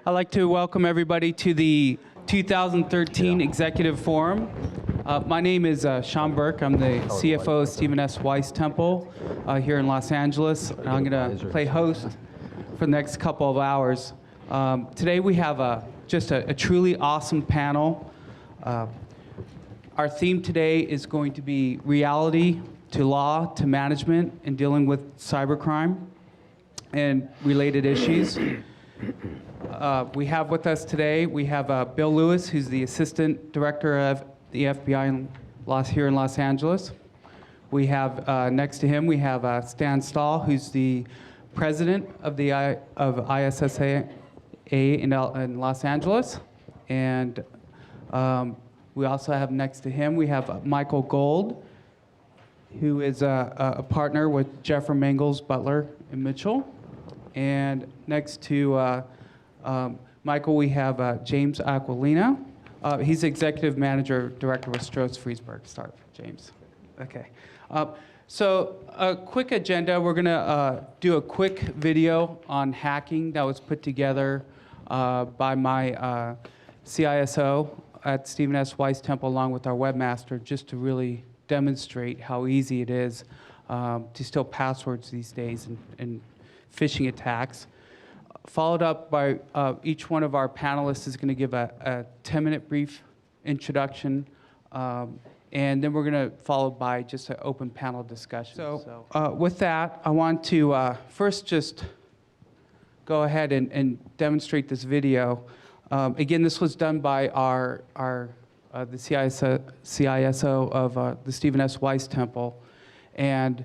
I'd like to welcome everybody to the 2013 Executive Forum. My name is Sean Burke. I'm the CFO of Stephen S. Weiss Temple here in Los Angeles. And I'm going to play host for the next couple of hours. Today we have just a truly awesome panel. Our theme today is going to be reality to law to management in dealing with cybercrime and related issues. We have with us today, we have Bill Lewis, who's the Assistant Director of the FBI here in Los Angeles. We have next to him, we have Stan Stahl, who's the President of the ISSA-LA in Los Angeles. And we also have next to him, we have Michael Gold, who is a partner with Jeffrey Mangels, Butler, and Mitchell. And next to Michael, we have James Aquilina. He's Executive Manager, Director with Stroh's Friesberg. Start, James. Okay. So a quick agenda. We're going to do a quick video on hacking that was put together by my CISO at Stephen S. Weiss Temple, along with our webmaster, just to really demonstrate how easy it is to steal passwords these days and phishing attacks. Followed up by each one of our panelists is going to give a 10-minute brief introduction, and then we're going to follow by just an open panel discussion. So with that, I want to first just go ahead and demonstrate this video. Again, this was done by the CISO of the Stephen S. Weiss Temple, and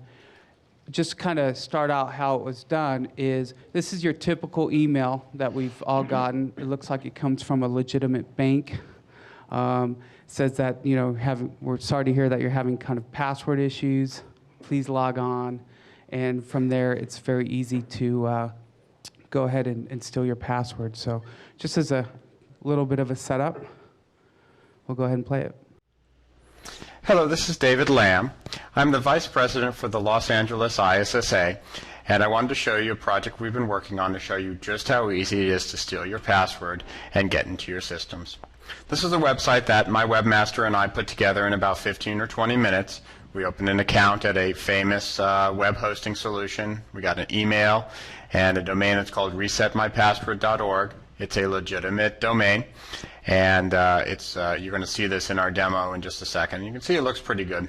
just kind of start out how it was done is this is your typical email that we've all gotten. It looks like it comes from a legitimate bank. Says that, you know, we're sorry to hear that you're having kind of password issues. Please log on. And from there, it's very easy to go ahead and steal your password. So just as a little bit of a setup, we'll go ahead and play it. Hello, this is David Lamb. I'm the Vice President for the Los Angeles ISSA, and I wanted to show you a project we've been working on to show you just how easy it is to steal your password and get into your systems. This is a website that my webmaster and I put together in about 15 or 20 minutes. We opened an account at a famous web hosting solution. We got an email and a domain that's called resetmypassword.org. It's a legitimate domain, and you're going to see this in our demo in just a second. You can see it looks pretty good.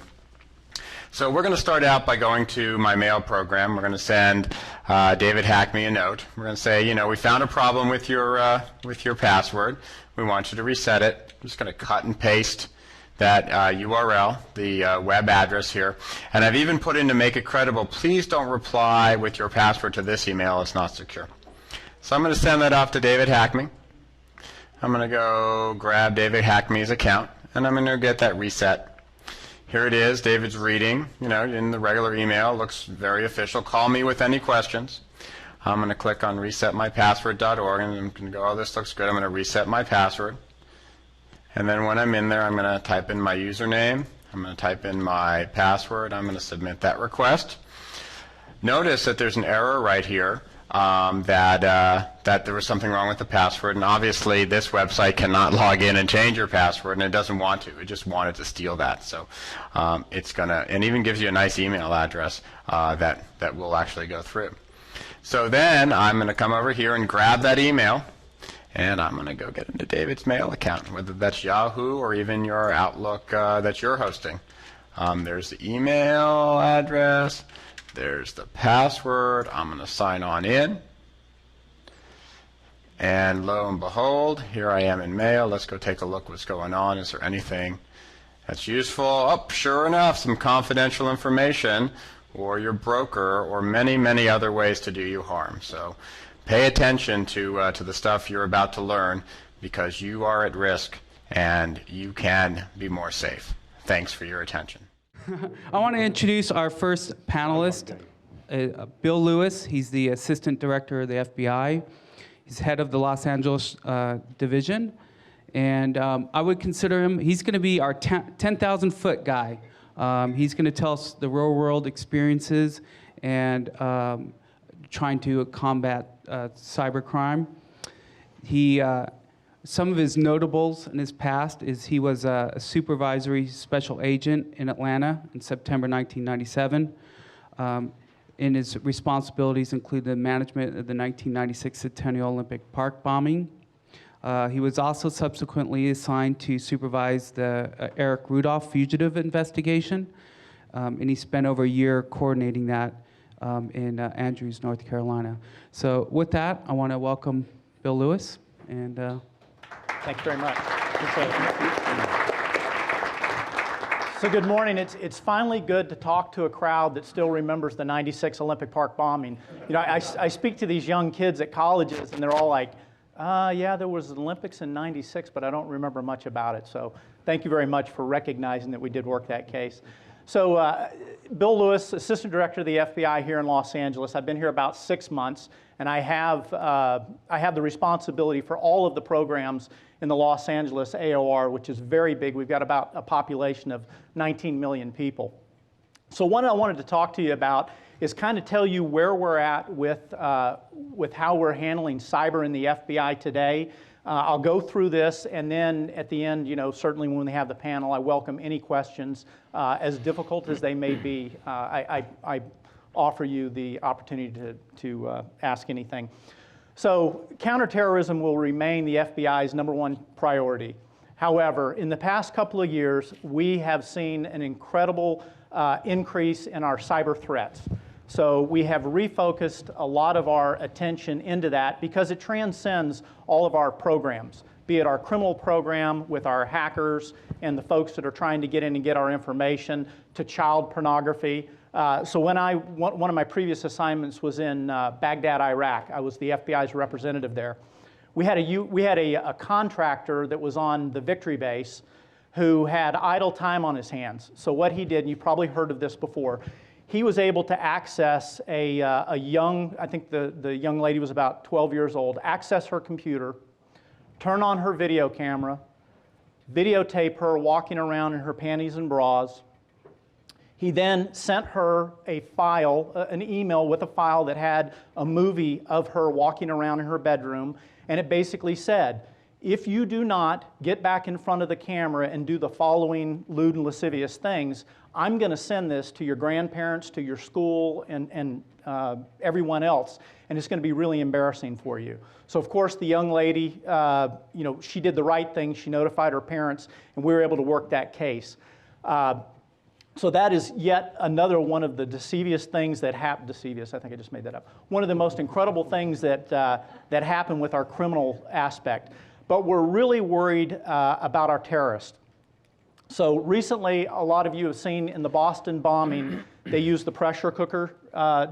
So we're going to start out by going to my mail program. We're going to send David Hackme a note. We're going to say, you know, we found a problem with your password. We want you to reset it. I'm just going to cut and paste that URL, the web address here. And I've even put in to make it credible, please don't reply with your password to this email. It's not secure. So I'm going to send that off to David Hackme. I'm going to go grab David Hackme's account, and I'm going to get that reset. Here it is. David's reading, you know, in the regular email. Looks very official. Call me with any questions. I'm going to click on resetmypassword.org, and I'm going to go, oh, this looks good. I'm going to reset my password. And then when I'm in there, I'm going to type in my username. I'm going to type in my password. I'm going to submit that request. Notice that there's an error right here. That there was something wrong with the password, and obviously this website cannot log in and change your password, and it doesn't want to. It just wanted to steal that. So it's gonna, and even gives you a nice email address that will actually go through. So then I'm going to come over here and grab that email, and I'm going to go get into David's mail account, whether that's Yahoo or even your Outlook that you're hosting. There's the email address. There's the password. I'm going to sign on in. And lo and behold, here I am in mail. Let's go take a look what's going on. Is there anything that's useful? Oh, sure enough, some confidential information, or your broker, or many, many other ways to do you harm. So pay attention to the stuff you're about to learn, because you are at risk and you can be more safe. Thanks for your attention. I want to introduce our first panelist, Bill Lewis. He's the Assistant Director of the FBI. He's head of the Los Angeles division. And I would consider him, he's going to be our 10,000-foot guy. He's going to tell us the real-world experiences and trying to combat cybercrime. Some of his notables in his past is he was a supervisory special agent in Atlanta in September 1997. In his responsibilities include the management of the 1996 Centennial Olympic Park bombing. He was also subsequently assigned to supervise the Eric Rudolph fugitive investigation, and he spent over a year coordinating that in Andrews, North Carolina. So with that, I want to welcome Bill Lewis. And thanks very much. So good morning. It's finally good to talk to a crowd that still remembers the '96 Olympic Park bombing. You know, I speak to these young kids at colleges, and they're all like, yeah, there was the Olympics in '96, but I don't remember much about it. So thank you very much for recognizing that we did work that case. So Bill Lewis, Assistant Director of the FBI here in Los Angeles. I've been here about 6 months, and I have the responsibility for all of the programs in the Los Angeles AOR, which is very big. We've got about a population of 19 million people. So what I wanted to talk to you about is kind of tell you where we're at with how we're handling cyber in the FBI today. I'll go through this, and then at the end, you know, certainly when we have the panel, I welcome any questions, as difficult as they may be. I offer you the opportunity to ask anything. So counterterrorism will remain the FBI's #1 priority. However, in the past couple of years, we have seen an incredible increase in our cyber threats. So we have refocused a lot of our attention into that because it transcends all of our programs, be it our criminal program with our hackers and the folks that are trying to get in and get our information, to child pornography. So when one of my previous assignments was in Baghdad, Iraq. I was the FBI's representative there. We had a contractor that was on the Victory base who had idle time on his hands. So what he did, and you've probably heard of this before, he was able to access a young, I think the young lady was about 12 years old, access her computer, turn on her video camera, videotape her walking around in her panties and bras. He then sent her a file, an email with a file that had a movie of her walking around in her bedroom, and it basically said, if you do not get back in front of the camera and do the following lewd and lascivious things, I'm going to send this to your grandparents, to your school, and everyone else, and it's going to be really embarrassing for you. So of course the young lady, you know, she did the right thing. She notified her parents, and we were able to work that case. So that is yet another one of the deceivious things that happen. Deceivious, I think I just made that up. One of the most incredible things that that happen with our criminal aspect. But we're really worried about our terrorists. So recently, a lot of you have seen in the Boston bombing, they used the pressure cooker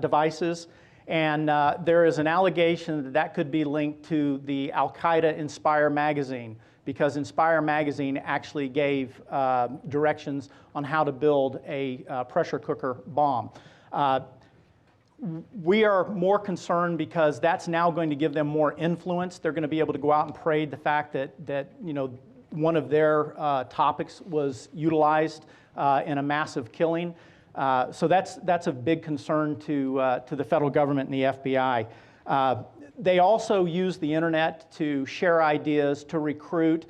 devices. And there is an allegation that that could be linked to the Al-Qaeda Inspire magazine, because Inspire magazine actually gave directions on how to build a pressure cooker bomb. We are more concerned because that's now going to give them more influence. They're going to be able to go out and parade the fact that you know, one of their topics was utilized in a massive killing. So that's a big concern to the federal government and the FBI. They also use the internet to share ideas, to recruit.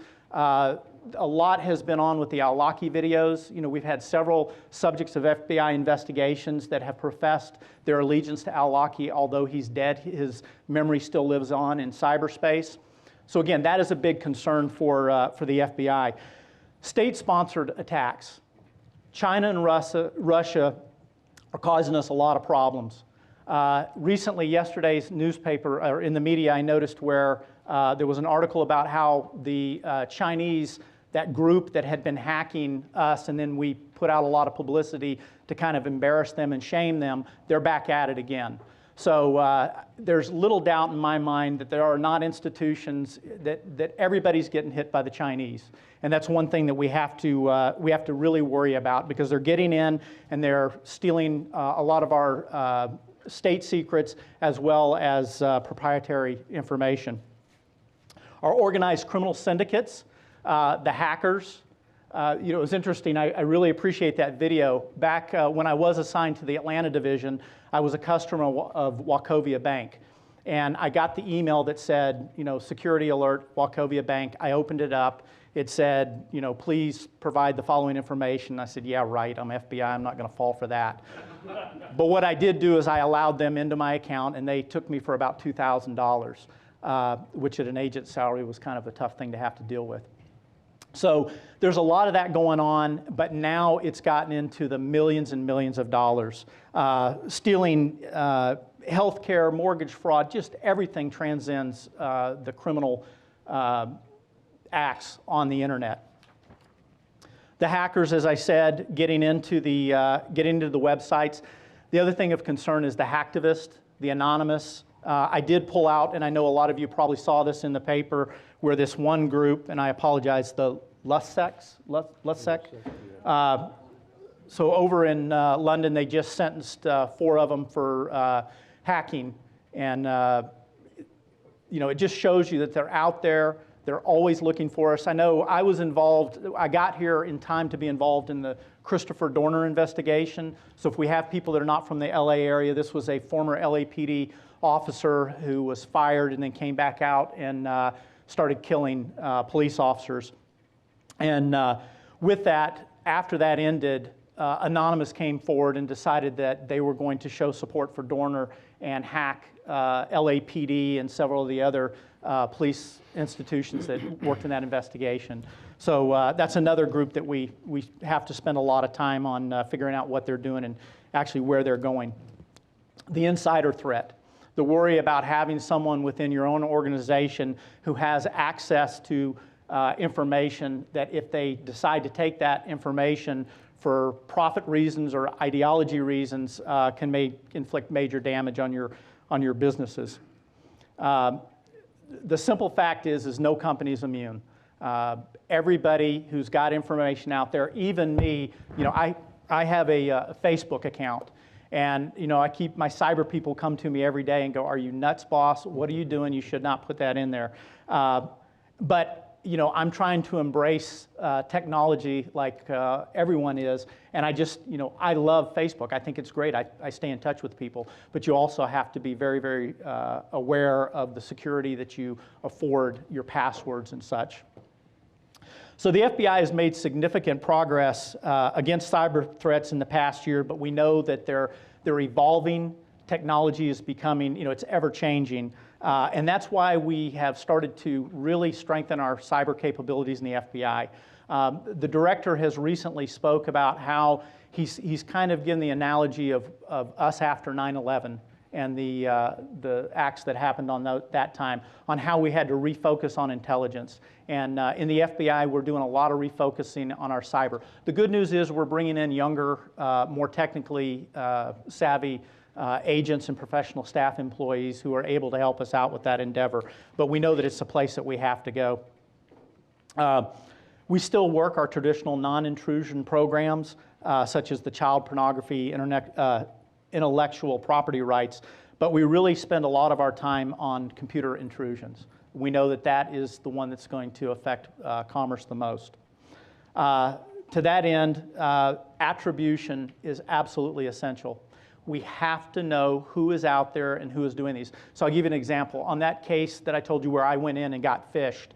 A lot has been on with the Al-Awlaki videos. You know, we've had several subjects of FBI investigations that have professed their allegiance to Al-Awlaki. Although he's dead, his memory still lives on in cyberspace. So again, that is a big concern for the FBI. State-sponsored attacks. China and Russia are causing us a lot of problems. Recently, yesterday's newspaper, or in the media, I noticed where there was an article about how the Chinese, that group that had been hacking us, and then we put out a lot of publicity to kind of embarrass them and shame them, they're back at it again. So there's little doubt in my mind that there are not institutions that everybody's getting hit by the Chinese. And that's one thing that we have to really worry about, because they're getting in and they're stealing a lot of our state secrets as well as proprietary information. Our organized criminal syndicates, the hackers. You know, it was interesting. I really appreciate that video. Back when I was assigned to the Atlanta division, I was a customer of Wachovia Bank. And I got the email that said, security alert, Wachovia Bank. I opened it up. It said, please provide the following information. I said, yeah, right, I'm FBI, I'm not going to fall for that. But what I did do is I allowed them into my account, and they took me for about $2,000, which at an agent's salary was kind of a tough thing to have to deal with. So there's a lot of that going on, but now it's gotten into the millions and millions of dollars. Stealing healthcare, mortgage fraud, just everything transcends the criminal acts on the internet. The hackers, as I said, getting into the websites. The other thing of concern is the hacktivist, the anonymous. I did pull out, and I know a lot of you probably saw this in the paper, where this one group, and I apologize, the Lussec. So over in London, they just sentenced 4 of them for hacking, and it just shows you that they're out there. They're always looking for us. I know I was involved. I got here in time to be involved in the Christopher Dorner investigation. So if we have people that are not from the LA area, this was a former LAPD officer who was fired and then came back out and started killing police officers. And with that, after that ended, Anonymous came forward and decided that they were going to show support for Dorner and hack LAPD and several of the other police institutions that worked in that investigation. So that's another group that we have to spend a lot of time on figuring out what they're doing and actually where they're going. The insider threat. The worry about having someone within your own organization who has access to information that if they decide to take that information for profit reasons or ideology reasons can inflict major damage on your businesses. The simple fact is no company is immune. Everybody who's got information out there, even me, I have a Facebook account. And I keep my cyber people come to me every day and go, "Are you nuts, boss? What are you doing? You should not put that in there." But I'm trying to embrace technology like everyone is, and I love Facebook. I think it's great. I stay in touch with people, but you also have to be very, very aware of the security that you afford your passwords and such. So the FBI has made significant progress against cyber threats in the past year, but we know that they're evolving. Technology is becoming, it's ever changing. And that's why we have started to really strengthen our cyber capabilities in the FBI. The director has recently spoke about how he's kind of given the analogy of us after 9/11 and the acts that happened on that time, on how we had to refocus on intelligence. And in the FBI, we're doing a lot of refocusing on our cyber. The good news is we're bringing in younger, more technically savvy agents and professional staff employees who are able to help us out with that endeavor. But we know that it's a place that we have to go. We still work our traditional non-intrusion programs, such as the child pornography, intellectual property rights, but we really spend a lot of our time on computer intrusions. We know that that is the one that's going to affect commerce the most. To that end, attribution is absolutely essential. We have to know who is out there and who is doing these. So I'll give you an example. On that case that I told you where I went in and got phished,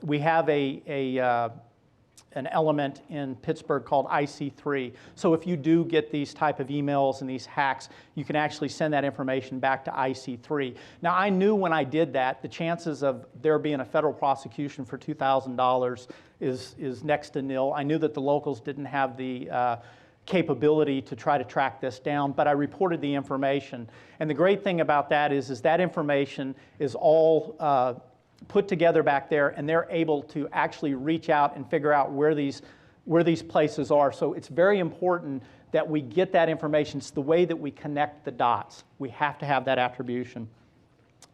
we have an element in Pittsburgh called IC3. So if you do get these type of emails and these hacks, you can actually send that information back to IC3. Now, I knew when I did that, the chances of there being a federal prosecution for $2,000 is next to nil. I knew that the locals didn't have the capability to try to track this down, but I reported the information. And the great thing about that is that information is all put together back there, and they're able to actually reach out and figure out where these places are. So it's very important that we get that information. It's the way that we connect the dots. We have to have that attribution.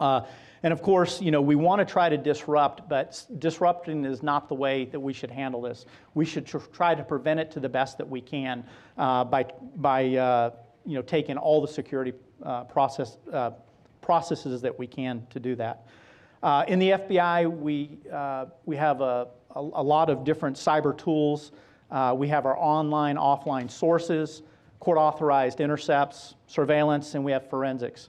And of course, we want to try to disrupt, but disrupting is not the way that we should handle this. We should try to prevent it to the best that we can by taking all the security processes that we can to do that. In the FBI, we have a lot of different cyber tools. We have our online, offline sources, court-authorized intercepts, surveillance, and we have forensics.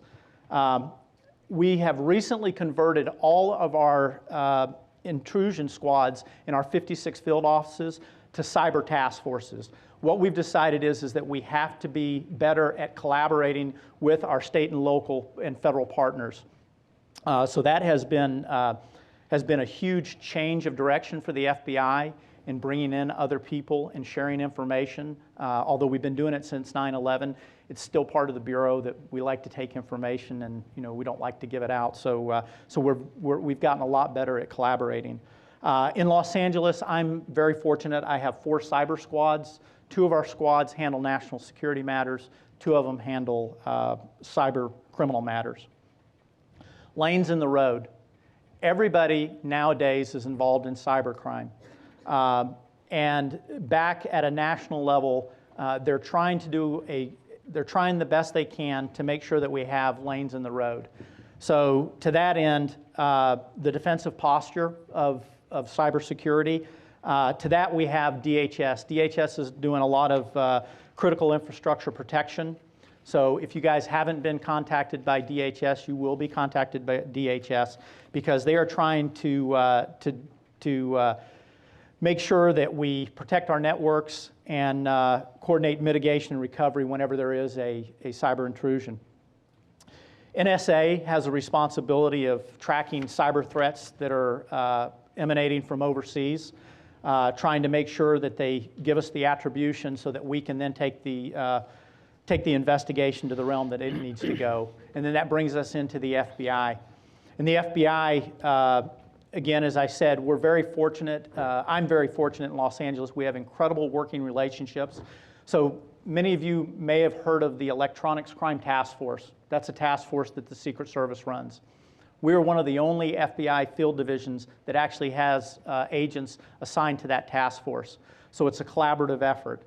we have recently converted all of our intrusion squads in our 56 field offices to cyber task forces. What we've decided is that we have to be better at collaborating with our state and local and federal partners. So that has been a huge change of direction for the FBI in bringing in other people and sharing information. Although we've been doing it since 9/11, it's still part of the Bureau that we like to take information and we don't like to give it out. So we've gotten a lot better at collaborating. In Los Angeles, I'm very fortunate. I have 4 cyber squads. 2 of our squads handle national security matters. 2 of them handle cyber criminal matters. Lanes in the road. Everybody nowadays is involved in cybercrime. And back at a national level, they're trying the best they can to make sure that we have lanes in the road. So to that end, the defensive posture of cybersecurity, to that we have DHS. DHS is doing a lot of critical infrastructure protection. So if you guys haven't been contacted by DHS, you will be contacted by DHS because they are trying to make sure that we protect our networks and coordinate mitigation and recovery whenever there is a cyber intrusion. NSA has a responsibility of tracking cyber threats that are emanating from overseas, trying to make sure that they give us the attribution so that we can then take the investigation to the realm that it needs to go. And then that brings us into the FBI. And the FBI, again, as I said, we're very fortunate. I'm very fortunate in Los Angeles. We have incredible working relationships. So many of you may have heard of the Electronics Crime Task Force. That's a task force that the Secret Service runs. We're one of the only FBI field divisions that actually has agents assigned to that task force. So it's a collaborative effort.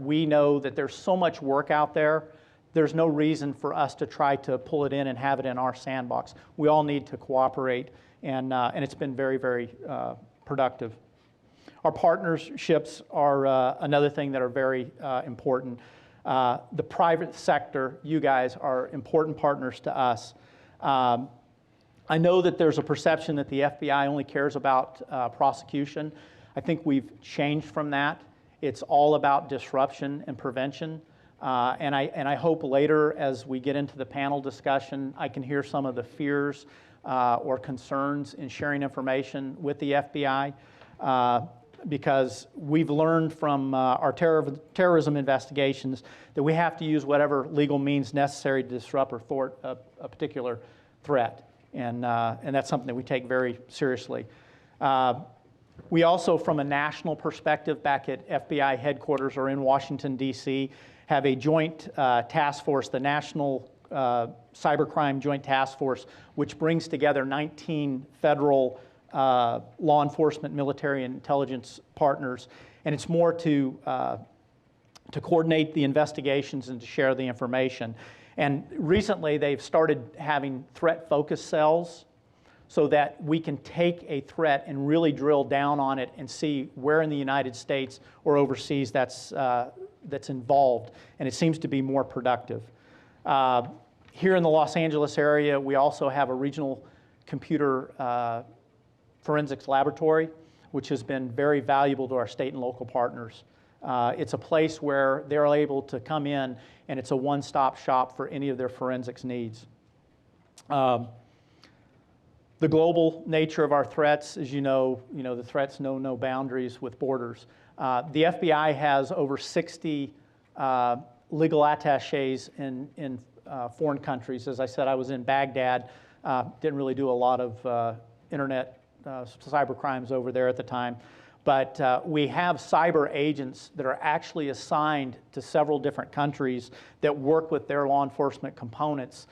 We know that there's so much work out there. There's no reason for us to try to pull it in and have it in our sandbox. We all need to cooperate, and it's been very, very productive. Our partnerships are another thing that are very important. The private sector, you guys, are important partners to us. I know that there's a perception that the FBI only cares about prosecution. I think we've changed from that. It's all about disruption and prevention. And I hope later, as we get into the panel discussion, I can hear some of the fears or concerns in sharing information with the FBI. Because we've learned from our terrorism investigations that we have to use whatever legal means necessary to disrupt or thwart a particular threat. And that's something that we take very seriously. We also, from a national perspective, back at FBI headquarters or in Washington, D.C., have a joint task force, the National Cybercrime Joint Task Force, which brings together 19 federal law enforcement, military, and intelligence partners. And it's more to coordinate the investigations and to share the information. And recently, they've started having threat-focused cells so that we can take a threat and really drill down on it and see where in the United States or overseas that's involved. And it seems to be more productive. Here in the Los Angeles area, we also have a regional computer forensics laboratory, which has been very valuable to our state and local partners. It's a place where they're able to come in and it's a one-stop shop for any of their forensics needs. The global nature of our threats, as you know, the threats know no boundaries with borders. The FBI has over 60 legal attaches in foreign countries. As I said, I was in Baghdad. Didn't really do a lot of internet cyber crimes over there at the time. But we have cyber agents that are actually assigned to several different countries that work with their law enforcement components.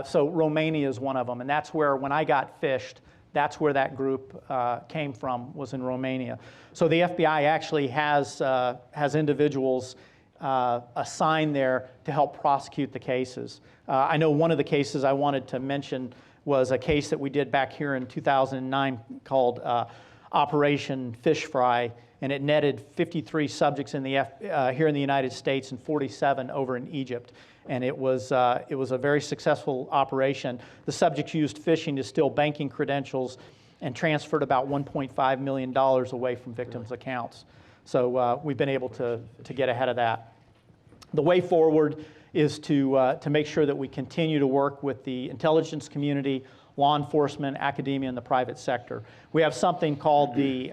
So Romania is one of them, and that's where, when I got phished, that's where that group came from, was in Romania. So the FBI actually has individuals assigned there to help prosecute the cases. I know one of the cases I wanted to mention was a case that we did back here in 2009 called Operation Fish Fry, and it netted 53 subjects in the here in the United States and 47 over in Egypt. and it was a very successful operation. The subjects used phishing to steal banking credentials and transferred about $1.5 million away from victims' accounts. So we've been able to get ahead of that. The way forward is to make sure that we continue to work with the intelligence community, law enforcement, academia, and the private sector. We have something called the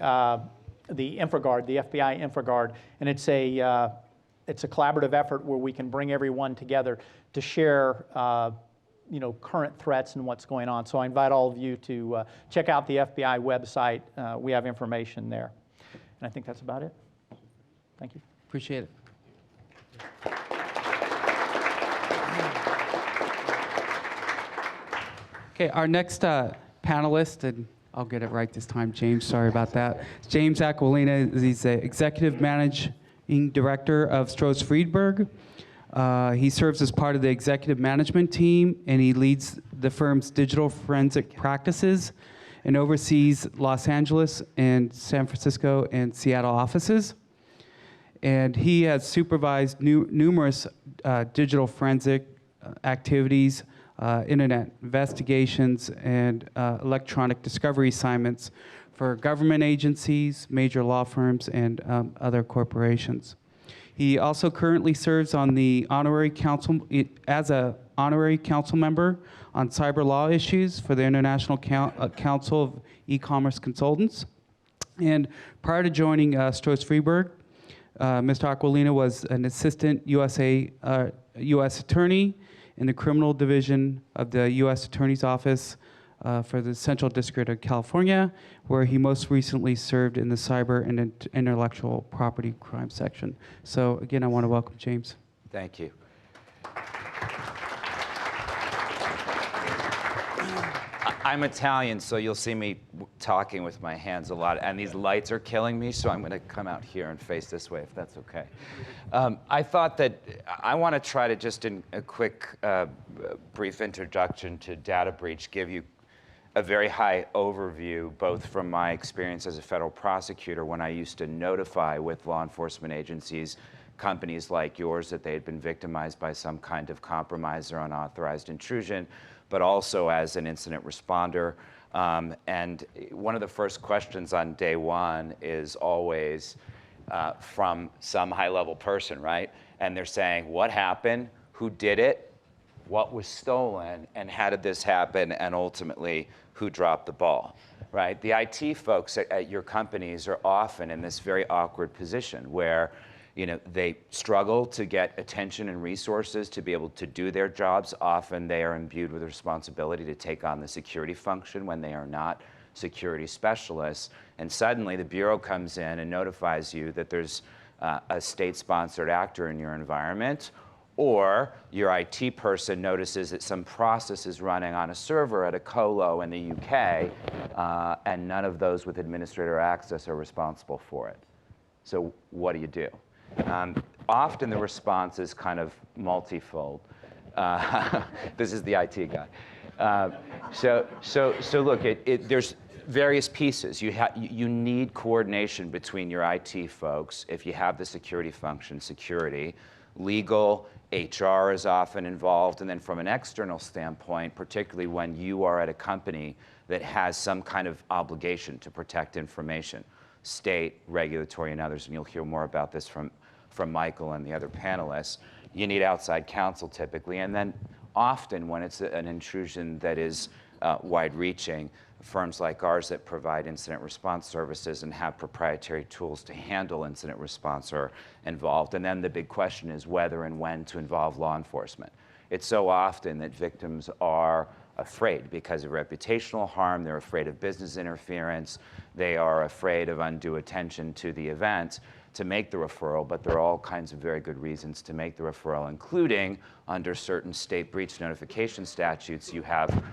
InfraGard, the FBI InfraGard, and it's a collaborative effort where we can bring everyone together to share current threats and what's going on. So I invite all of you to check out the FBI website. We have information there. And I think that's about it. Thank you. Appreciate it. Okay, our next panelist, and I'll get it right this time, James, sorry about that. James Aquilina, he's the Executive Managing Director of Stroz Friedberg. He serves as part of the executive management team, and he leads the firm's digital forensic practices and oversees Los Angeles and San Francisco and Seattle offices. And he has supervised numerous digital forensic activities, internet investigations, and electronic discovery assignments for government agencies, major law firms, and other corporations. He also currently serves on the honorary council as an honorary council member on cyber law issues for the International Council of E-Commerce Consultants. And prior to joining Stroz Friedberg, Mr. Aquilina was an assistant U.S. attorney in the criminal division of the U.S. Attorney's Office for the Central District of California, where he most recently served in the cyber and intellectual property crime section. So again, I want to welcome James. Thank you. I'm Italian, so you'll see me talking with my hands a lot, and these lights are killing me, so I'm going to come out here and face this way, if that's okay. I thought that I want to try to just, in a quick, brief introduction to data breach, give you a very high overview, both from my experience as a federal prosecutor when I used to notify with law enforcement agencies, companies like yours, that they had been victimized by some kind of compromise or unauthorized intrusion, but also as an incident responder. And one of the first questions on day one is always from some high-level person, right? And they're saying, what happened? Who did it? What was stolen? And how did this happen? And ultimately, who dropped the ball, right? The IT folks at your companies are often in this very awkward position where they struggle to get attention and resources to be able to do their jobs. Often they are imbued with responsibility to take on the security function when they are not security specialists. And suddenly the Bureau comes in and notifies you that there's a state-sponsored actor in your environment, or your IT person notices that some process is running on a server at a colo in the UK, and none of those with administrator access are responsible for it. So what do you do? Often the response is kind of multifold. This is the IT guy. So look, there's various pieces. You need coordination between your IT folks if you have the security function, security, legal, HR is often involved, and then from an external standpoint, particularly when you are at a company that has some kind of obligation to protect information, state, regulatory, and others, and you'll hear more about this from Michael and the other panelists, you need outside counsel typically, and then often when it's an intrusion that is wide-reaching, firms like ours that provide incident response services and have proprietary tools to handle incident response are involved. And then the big question is whether and when to involve law enforcement. It's so often that victims are afraid because of reputational harm, they're afraid of business interference, they are afraid of undue attention to the event to make the referral, but there are all kinds of very good reasons to make the referral, including under certain state breach notification statutes, you have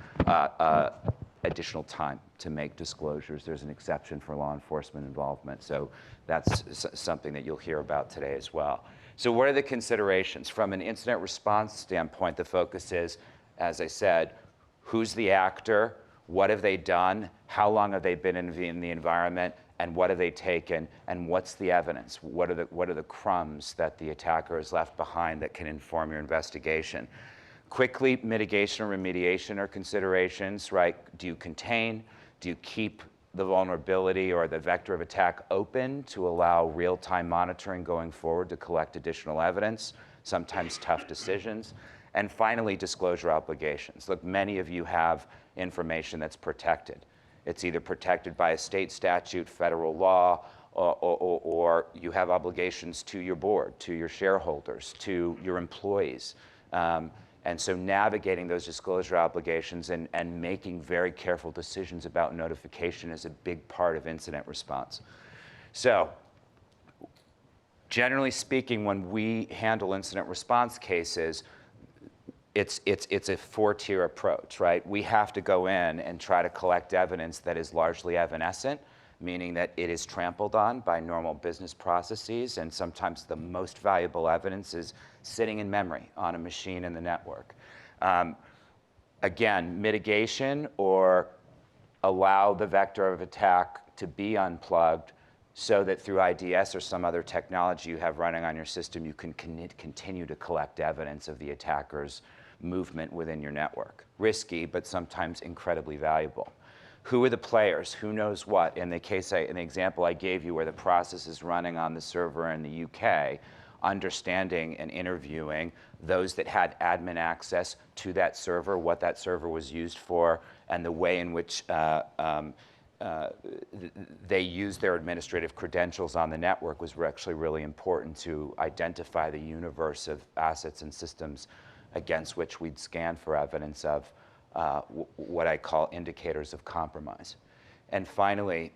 additional time to make disclosures. There's an exception for law enforcement involvement. So that's something that you'll hear about today as well. So what are the considerations? From an incident response standpoint, the focus is, as I said, who's the actor? What have they done? How long have they been in the environment? and what have they taken, and what's the evidence? What are the crumbs that the attacker has left behind that can inform your investigation? Quickly, mitigation or remediation are considerations, right? Do you contain? Do you keep the vulnerability or the vector of attack open to allow real-time monitoring going forward to collect additional evidence, sometimes tough decisions? And finally, disclosure obligations. Look, many of you have information that's protected. It's either protected by a state statute, federal law, or you have obligations to your board, to your shareholders, to your employees. And so navigating those disclosure obligations and making very careful decisions about notification is a big part of incident response. So generally speaking, when we handle incident response cases, it's a four-tier approach, right? We have to go in and try to collect evidence that is largely evanescent, meaning that it is trampled on by normal business processes, and sometimes the most valuable evidence is sitting in memory on a machine in the network. Again, mitigation or allow the vector of attack to be unplugged so that through IDS or some other technology you have running on your system, you can continue to collect evidence of the attacker's movement within your network. Risky, but sometimes incredibly valuable. Who are the players? Who knows what? In the example I gave you where the process is running on the server in the UK, understanding and interviewing those that had admin access to that server, what that server was used for, and the way in which they used their administrative credentials on the network was actually really important to identify the universe of assets and systems against which we'd scan for evidence of what I call indicators of compromise. And finally,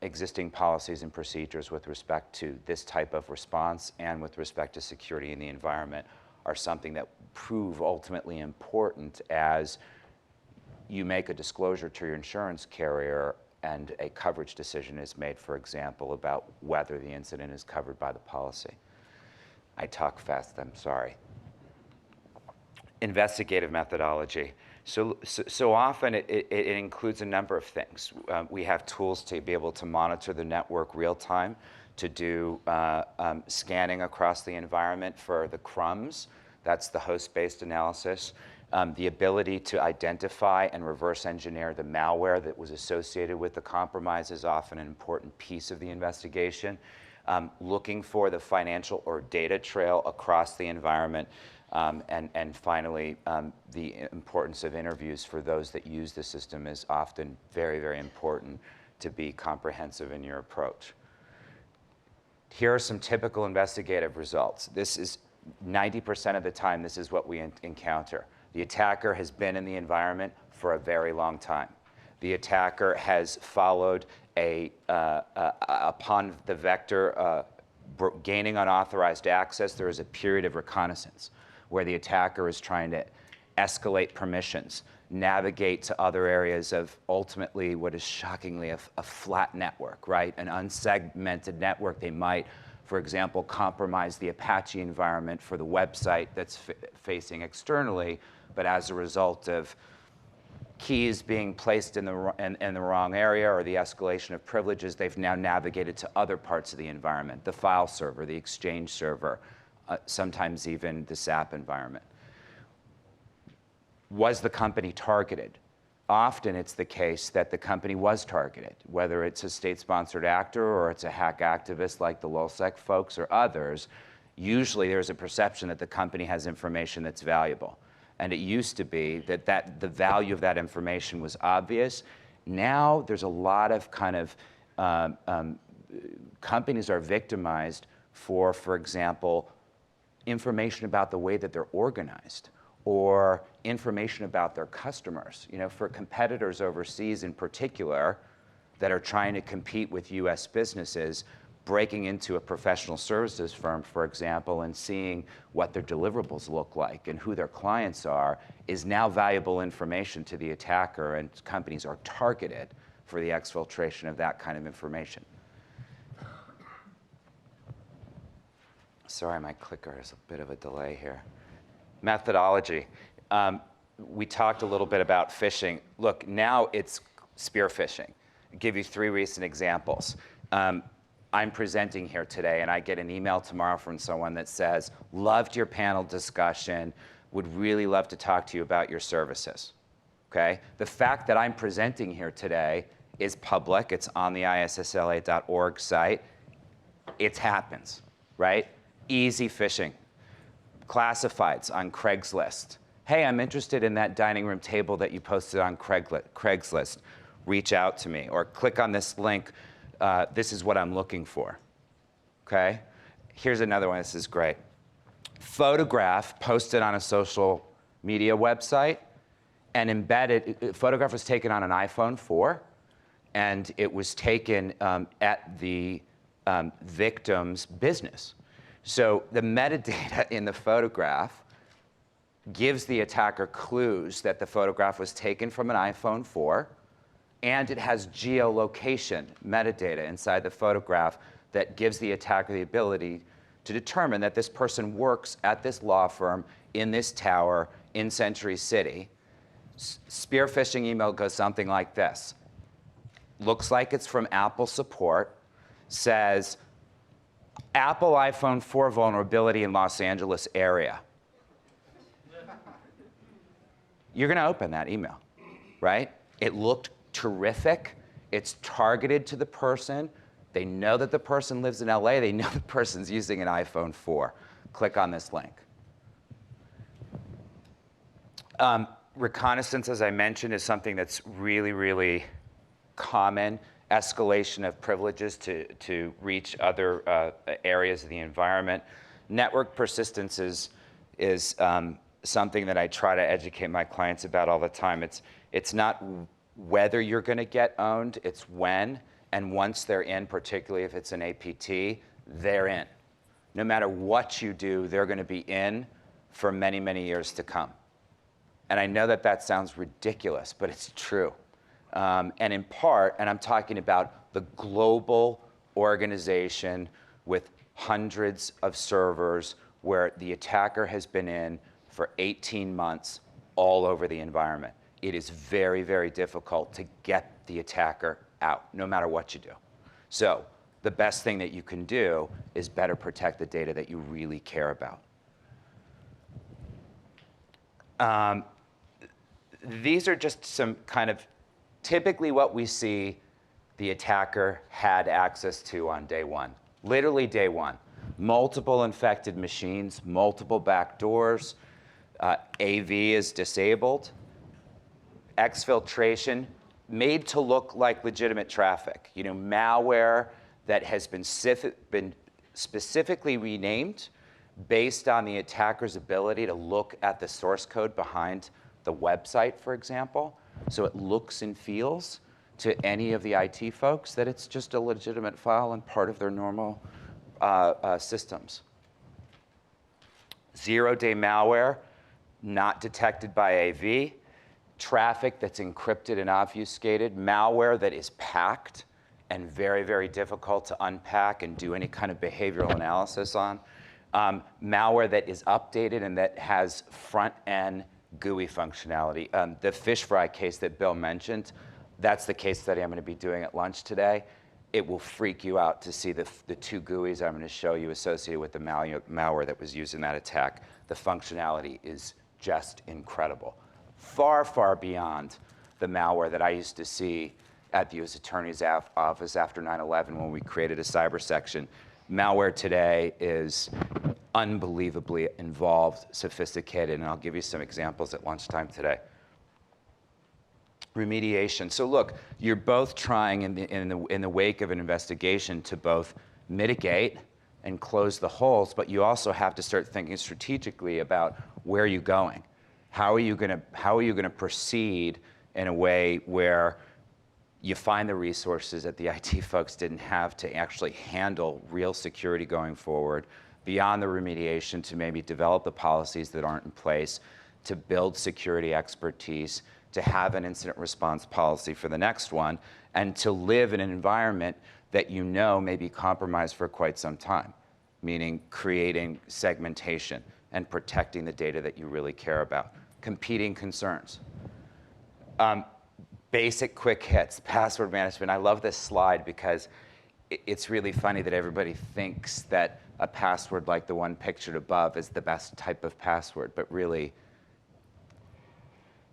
existing policies and procedures with respect to this type of response and with respect to security in the environment are something that prove ultimately important as you make a disclosure to your insurance carrier and a coverage decision is made, for example, about whether the incident is covered by the policy. I talk fast, I'm sorry. Investigative methodology. So often it includes a number of things. We have tools to be able to monitor the network real time, to do scanning across the environment for the crumbs. That's the host-based analysis. The ability to identify and reverse engineer the malware that was associated with the compromise is often an important piece of the investigation. Looking for the financial or data trail across the environment. And finally, the importance of interviews for those that use the system is often very, very important to be comprehensive in your approach. Here are some typical investigative results. This is 90% of the time, this is what we encounter. The attacker has been in the environment for a very long time. The attacker has followed upon the vector gaining unauthorized access, there is a period of reconnaissance where the attacker is trying to escalate permissions, navigate to other areas of ultimately what is shockingly a flat network, right? An unsegmented network. They might, for example, compromise the Apache environment for the website that's facing externally, but as a result of keys being placed in the wrong area or the escalation of privileges, they've now navigated to other parts of the environment, the file server, the Exchange server, sometimes even the SAP environment. Was the company targeted? Often it's the case that the company was targeted, whether it's a state-sponsored actor or it's a hack activist like the LulzSec folks or others. Usually there's a perception that the company has information that's valuable. And it used to be that the value of that information was obvious. Now there's a lot of kind of companies are victimized for example, information about the way that they're organized or information about their customers. You know, for competitors overseas in particular that are trying to compete with US businesses, breaking into a professional services firm, for example, and seeing what their deliverables look like and who their clients are is now valuable information to the attacker, and companies are targeted for the exfiltration of that kind of information. Sorry, my clicker has a bit of a delay here. Methodology. We talked a little bit about phishing. Look, now it's spear phishing. give you 3 recent examples. I'm presenting here today, and I get an email tomorrow from someone that says, loved your panel discussion, would really love to talk to you about your services. Okay? The fact that I'm presenting here today is public. It's on the ISSA-LA.org site. It happens, right? Easy phishing. Classifieds on Craigslist. Hey, I'm interested in that dining room table that you posted on Craigslist. Reach out to me, or click on this link. This is what I'm looking for. Okay? Here's another one. This is great. Photograph posted on a social media website and embedded. Photograph was taken on an iPhone 4, and it was taken at the victim's business. So the metadata in the photograph gives the attacker clues that the photograph was taken from an iPhone 4, and it has geolocation metadata inside the photograph that gives the attacker the ability to determine that this person works at this law firm in this tower in Century City. Spear phishing email goes something like this. Looks like it's from Apple support, says, Apple iPhone 4 vulnerability in Los Angeles area. You're going to open that email, right? It looked terrific. It's targeted to the person. They know that the person lives in LA. They know the person's using an iPhone 4. Click on this link. Reconnaissance, as I mentioned, is something that's really, really common. Escalation of privileges to reach other areas of the environment. Network persistence is something that I try to educate my clients about all the time. It's not whether you're going to get owned, it's when. And once they're in, particularly if it's an APT, they're in. No matter what you do, they're going to be in for many, many years to come. And I know that that sounds ridiculous, but it's true. And in part, and I'm talking about the global organization with hundreds of servers where the attacker has been in for 18 months all over the environment. It is very, very difficult to get the attacker out, no matter what you do. So the best thing that you can do is better protect the data that you really care about. These are just some kind of typically what we see the attacker had access to on day one. Literally day one. Multiple infected machines, multiple backdoors, AV is disabled, exfiltration made to look like legitimate traffic. You know, malware that has been specifically renamed based on the attacker's ability to look at the source code behind the website, for example. So it looks and feels to any of the IT folks that it's just a legitimate file and part of their normal systems. Zero-day malware, not detected by AV. Traffic that's encrypted and obfuscated. Malware that is packed and very, very difficult to unpack and do any kind of behavioral analysis on. Malware that is updated and that has front-end GUI functionality. The fish fry case that Bill mentioned, that's the case study I'm going to be doing at lunch today. It will freak you out to see the 2 GUIs I'm going to show you associated with the malware that was used in that attack. The functionality is just incredible. Far, far beyond the malware that I used to see at the U.S. Attorney's Office after 9/11 when we created a cyber section. Malware today is unbelievably involved, sophisticated, and I'll give you some examples at lunchtime today. Remediation. So look, you're both trying in the wake of an investigation to both mitigate and close the holes, but you also have to start thinking strategically about where are you going? How are you going to proceed in a way where you find the resources that the IT folks didn't have to actually handle real security going forward, beyond the remediation to maybe develop the policies that aren't in place, to build security expertise, to have an incident response policy for the next one, and to live in an environment that you know may be compromised for quite some time, meaning creating segmentation and protecting the data that you really care about. Competing concerns. basic quick hits, password management. I love this slide because it's really funny that everybody thinks that a password like the one pictured above is the best type of password, but really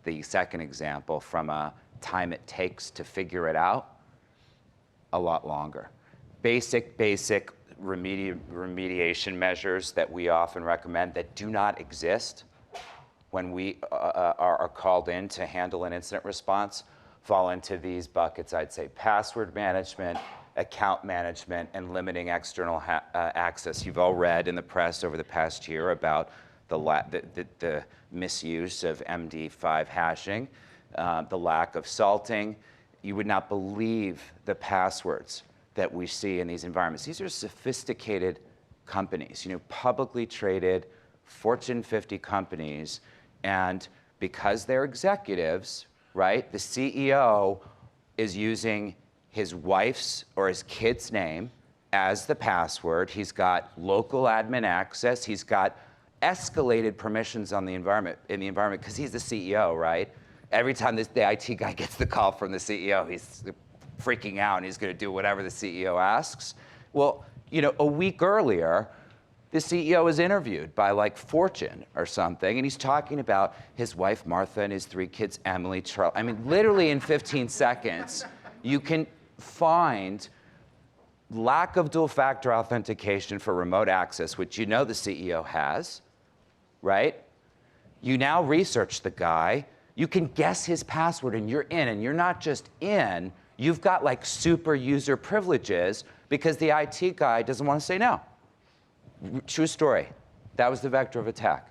the second example, from a time it takes to figure it out, a lot longer. Basic remediation measures that we often recommend that do not exist when we are called in to handle an incident response fall into these buckets. I'd say password management, account management, and limiting external access. You've all read in the press over the past year about the misuse of MD5 hashing, the lack of salting. You would not believe the passwords that we see in these environments. These are sophisticated companies, publicly traded Fortune 50 companies, and because they're executives, right, the CEO is using his wife's or his kid's name as the password. He's got local admin access. He's got escalated permissions in the environment because he's the CEO, right? Every time the IT guy gets the call from the CEO, he's freaking out and he's going to do whatever the CEO asks. Well, a week earlier, the CEO was interviewed by like Fortune or something, and he's talking about his wife Martha and his 3 kids, Emily, Charles. I mean, literally in 15 seconds, you can find lack of dual factor authentication for remote access, which the CEO has, right? You now research the guy, you can guess his password and you're in, and you're not just in, you've got like super user privileges because the IT guy doesn't want to say no. True story. That was the vector of attack.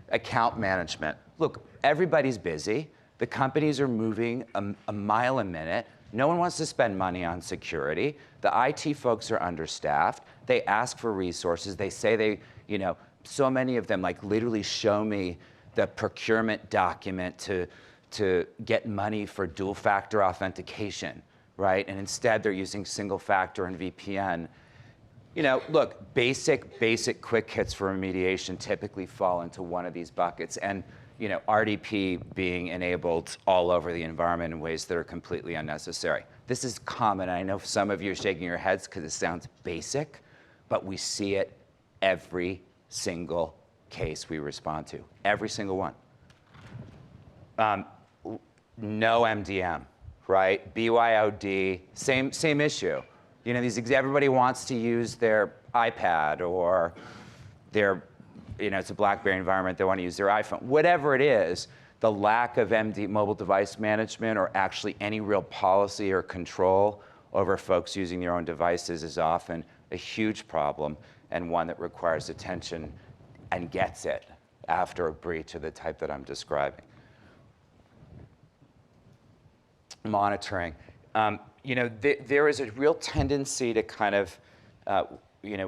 Account management. Look, everybody's busy. The companies are moving a mile a minute. No one wants to spend money on security. The IT folks are understaffed. They ask for resources. They say so many of them like literally show me the procurement document to get money for dual factor authentication, right? And instead they're using single factor and VPN. Look, basic quick hits for remediation typically fall into one of these buckets, and RDP being enabled all over the environment in ways that are completely unnecessary. This is common. I know some of you are shaking your heads because it sounds basic, but we see it every single case we respond to, every single one. No MDM, right? BYOD, same issue. Everybody wants to use their iPad or their, it's a BlackBerry environment, they want to use their iPhone. Whatever it is, the lack of mobile device management or actually any real policy or control over folks using their own devices is often a huge problem and one that requires attention and gets it after a breach of the type that I'm describing. Monitoring. There is a real tendency to kind of,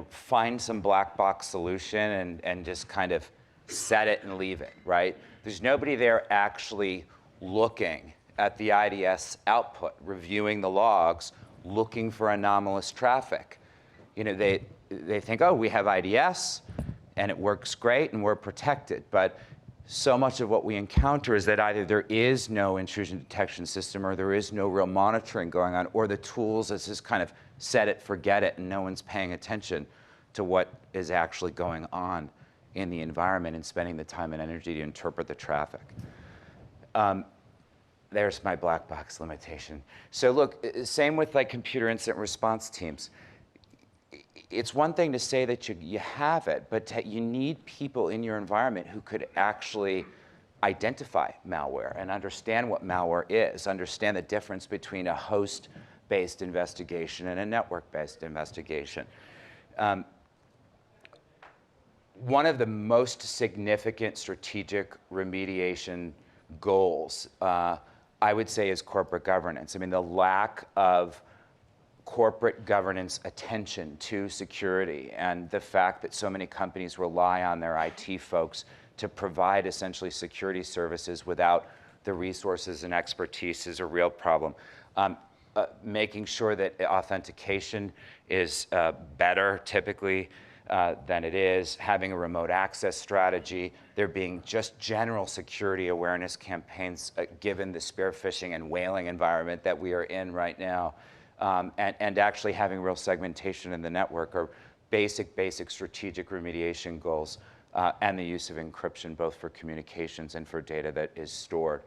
find some black box solution and just kind of set it and leave it, right? There's nobody there actually looking at the IDS output, reviewing the logs, looking for anomalous traffic. They think, oh, we have IDS, and it works great, and we're protected. But so much of what we encounter is that either there is no intrusion detection system or there is no real monitoring going on, or the tools is just kind of set it, forget it, and no one's paying attention to what is actually going on in the environment and spending the time and energy to interpret the traffic. There's my black box limitation. So look, same with like computer incident response teams. It's one thing to say that you have it, but you need people in your environment who could actually identify malware and understand what malware is, understand the difference between a host-based investigation and a network-based investigation. One of the most significant strategic remediation goals, I would say, is corporate governance. I mean, the lack of corporate governance attention to security and the fact that so many companies rely on their IT folks to provide essentially security services without the resources and expertise is a real problem. Making sure that authentication is better, typically than it is, having a remote access strategy, there being just general security awareness campaigns given the spearfishing and whaling environment that we are in right now, and actually having real segmentation in the network are basic strategic remediation goals, and the use of encryption both for communications and for data that is stored.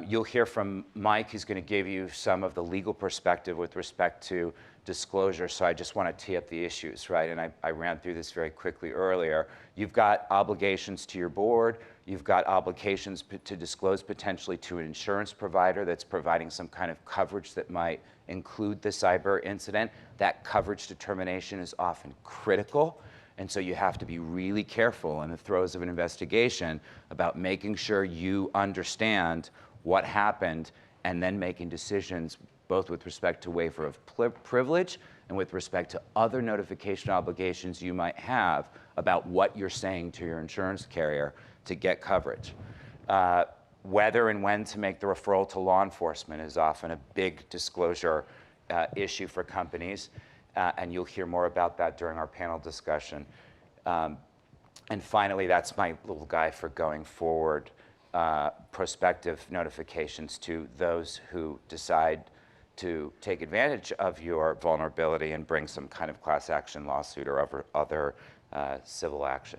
You'll hear from Mike, who's going to give you some of the legal perspective with respect to disclosure, so I just want to tee up the issues, right? And I ran through this very quickly earlier. You've got obligations to your board, you've got obligations to disclose potentially to an insurance provider that's providing some kind of coverage that might include the cyber incident. That coverage determination is often critical, and so you have to be really careful in the throes of an investigation about making sure you understand what happened and then making decisions both with respect to waiver of privilege and with respect to other notification obligations you might have about what you're saying to your insurance carrier to get coverage. Whether and when to make the referral to law enforcement is often a big disclosure issue for companies, and you'll hear more about that during our panel discussion. And finally, that's my little guy for going forward, prospective notifications to those who decide to take advantage of your vulnerability and bring some kind of class action lawsuit or other civil action.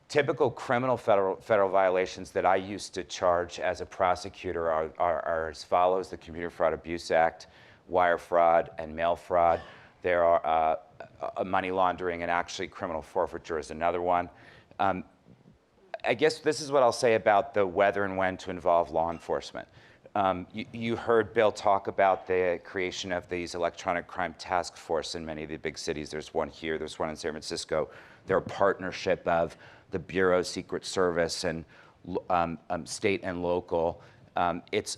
Typical criminal federal violations that I used to charge as a prosecutor are as follows: the Computer Fraud Abuse Act, wire fraud, and mail fraud. There are money laundering, and actually criminal forfeiture is another one. I guess this is what I'll say about the whether and when to involve law enforcement. You heard Bill talk about the creation of these electronic crime task force in many of the big cities. There's one here, there's one in San Francisco. They're a partnership of the Bureau, Secret Service, and state and local. It's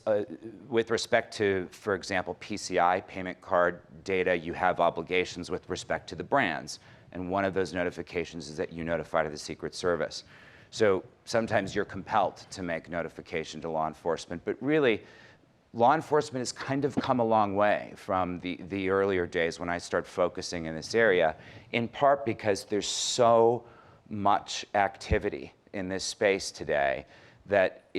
with respect to, for example, PCI, payment card data, you have obligations with respect to the brands. And one of those notifications is that you notify to the Secret Service. So sometimes you're compelled to make notification to law enforcement, but really, law enforcement has kind of come a long way from the earlier days when I started focusing in this area, in part because there's so much activity in this space today that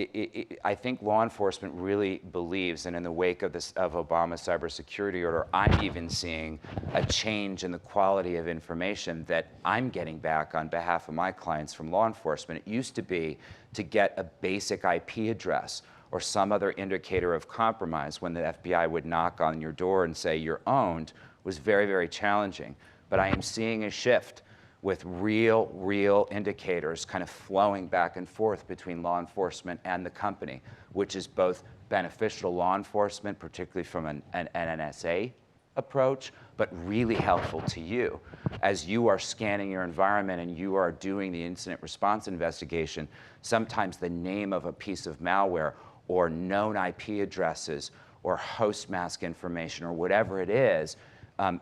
I think law enforcement really believes, and in the wake of Obama's cybersecurity order, I'm even seeing a change in the quality of information that I'm getting back on behalf of my clients from law enforcement. It used to be to get a basic IP address or some other indicator of compromise when the FBI would knock on your door and say you're owned was very, very challenging. But I am seeing a shift with real indicators kind of flowing back and forth between law enforcement and the company, which is both beneficial to law enforcement, particularly from an NSA approach, but really helpful to you. As you are scanning your environment and you are doing the incident response investigation, sometimes the name of a piece of malware or known IP addresses or host mask information or whatever it is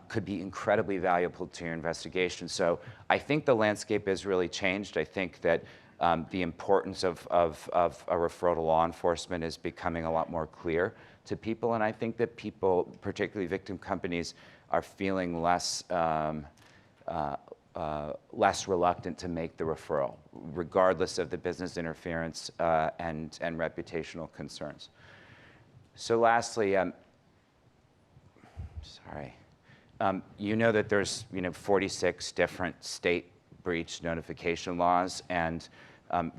could be incredibly valuable to your investigation. So I think the landscape has really changed. I think that the importance of a referral to law enforcement is becoming a lot more clear to people, and I think that people, particularly victim companies, are feeling less reluctant to make the referral, regardless of the business interference and reputational concerns. So lastly, sorry. You know that there's 46 different state breach notification laws, and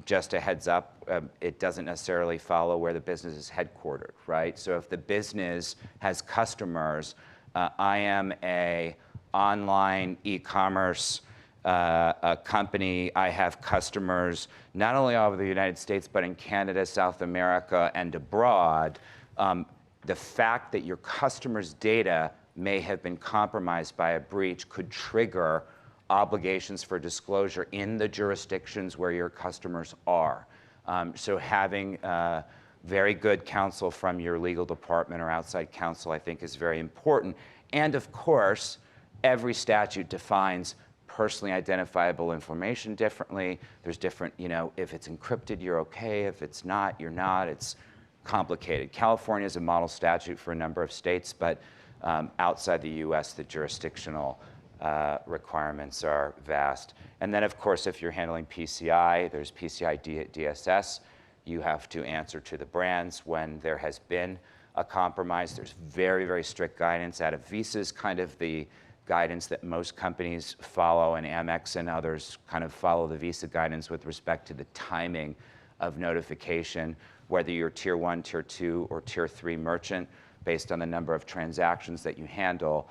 just a heads up, it doesn't necessarily follow where the business is headquartered, right? So if the business has customers, I am a online e-commerce company. I have customers not only all over the United States, but in Canada, South America, and abroad. The fact that your customers' data may have been compromised by a breach could trigger obligations for disclosure in the jurisdictions where your customers are. So having very good counsel from your legal department or outside counsel, I think, is very important. And of course, every statute defines personally identifiable information differently. There's different, if it's encrypted, you're okay. If it's not, you're not. It's complicated. California is a model statute for a number of states, but outside the US, the jurisdictional requirements are vast. And then, of course, if you're handling PCI, there's PCI DSS. You have to answer to the brands when there has been a compromise. There's very, very strict guidance out of Visa's kind of the guidance that most companies follow, and Amex and others kind of follow the Visa guidance with respect to the timing of notification, whether you're tier 1, tier 2, or tier 3 merchant, based on the number of transactions that you handle.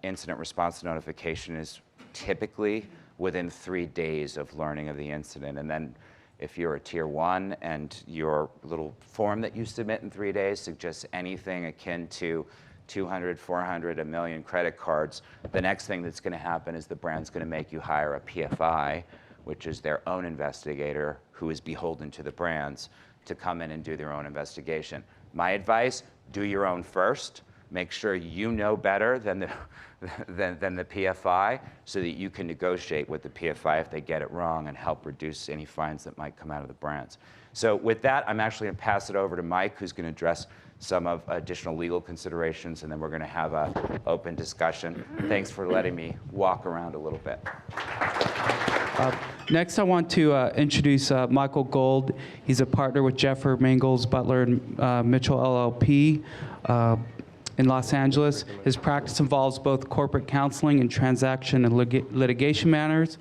Incident response notification is typically within 3 days of learning of the incident. And then if you're a tier 1 and your little form that you submit in 3 days suggests anything akin to 200, 400, 1 million credit cards, the next thing that's going to happen is the brand's going to make you hire a PFI, which is their own investigator who is beholden to the brands, to come in and do their own investigation. My advice, do your own first. Make sure you know better than the PFI so that you can negotiate with the PFI if they get it wrong and help reduce any fines that might come out of the brands. So with that, I'm actually going to pass it over to Mike, who's going to address some of additional legal considerations, and then we're going to have an open discussion. Thanks for letting me walk around a little bit. Next, I want to introduce Michael Gold. He's a partner with Jeffer, Mangels, Butler, and Mitchell LLP in Los Angeles. His practice involves both corporate counseling and transaction and litigation matters.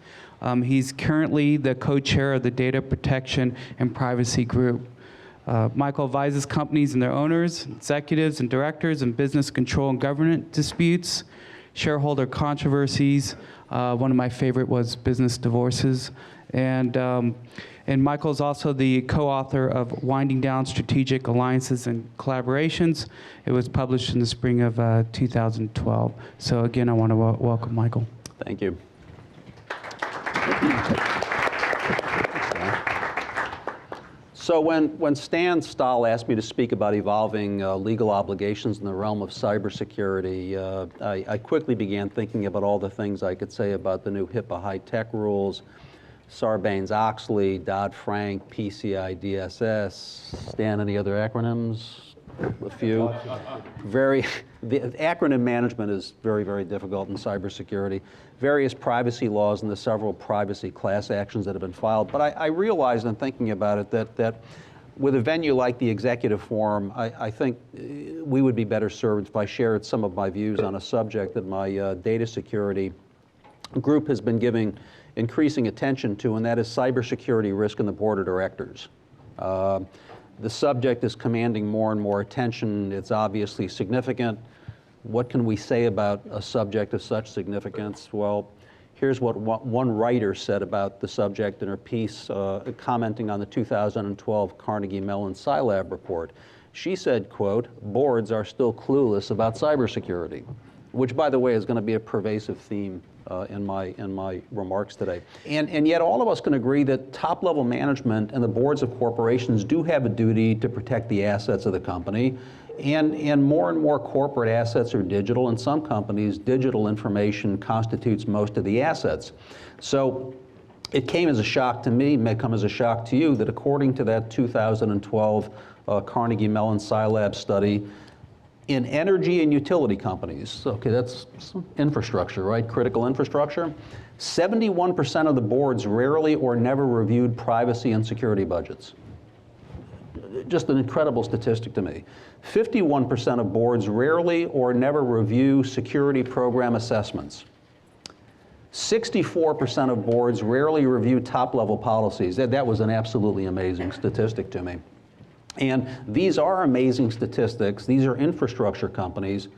He's currently the co-chair of the Data Protection and Privacy Group. Michael advises companies and their owners, executives, and directors in business control and governance disputes, shareholder controversies. One of my favorite was business divorces. And Michael is also the co-author of Winding Down Strategic Alliances and Collaborations. It was published in the spring of 2012. So again, I want to welcome Michael. Thank you. So when Stan Stahl asked me to speak about evolving legal obligations in the realm of cybersecurity, I quickly began thinking about all the things I could say about the new HIPAA high-tech rules, Sarbanes-Oxley, Dodd-Frank, PCI DSS. Stan, any other acronyms? A few. The acronym management is very, very difficult in cybersecurity. Various privacy laws and the several privacy class actions that have been filed. But I realized in thinking about it that with a venue like the Executive Forum, I think we would be better served if I shared some of my views on a subject that my data security group has been giving increasing attention to, and that is cybersecurity risk in the board of directors. The subject is commanding more and more attention. It's obviously significant. What can we say about a subject of such significance? Well, here's what one writer said about the subject in her piece, commenting on the 2012 Carnegie Mellon Scilab report. She said, quote, "Boards are still clueless about cybersecurity," which, by the way, is going to be a pervasive theme in my remarks today. And yet all of us can agree that top-level management and the boards of corporations do have a duty to protect the assets of the company. And more corporate assets are digital. In some companies, digital information constitutes most of the assets. So it came as a shock to me, may come as a shock to you, that according to that 2012 Carnegie Mellon Scilab study, in energy and utility companies, okay, that's infrastructure, right? Critical infrastructure. 71% of the boards rarely or never reviewed privacy and security budgets. Just an incredible statistic to me. 51% of boards rarely or never review security program assessments. 64% of boards rarely review top-level policies. That was an absolutely amazing statistic to me. And these are amazing statistics. These are infrastructure companies.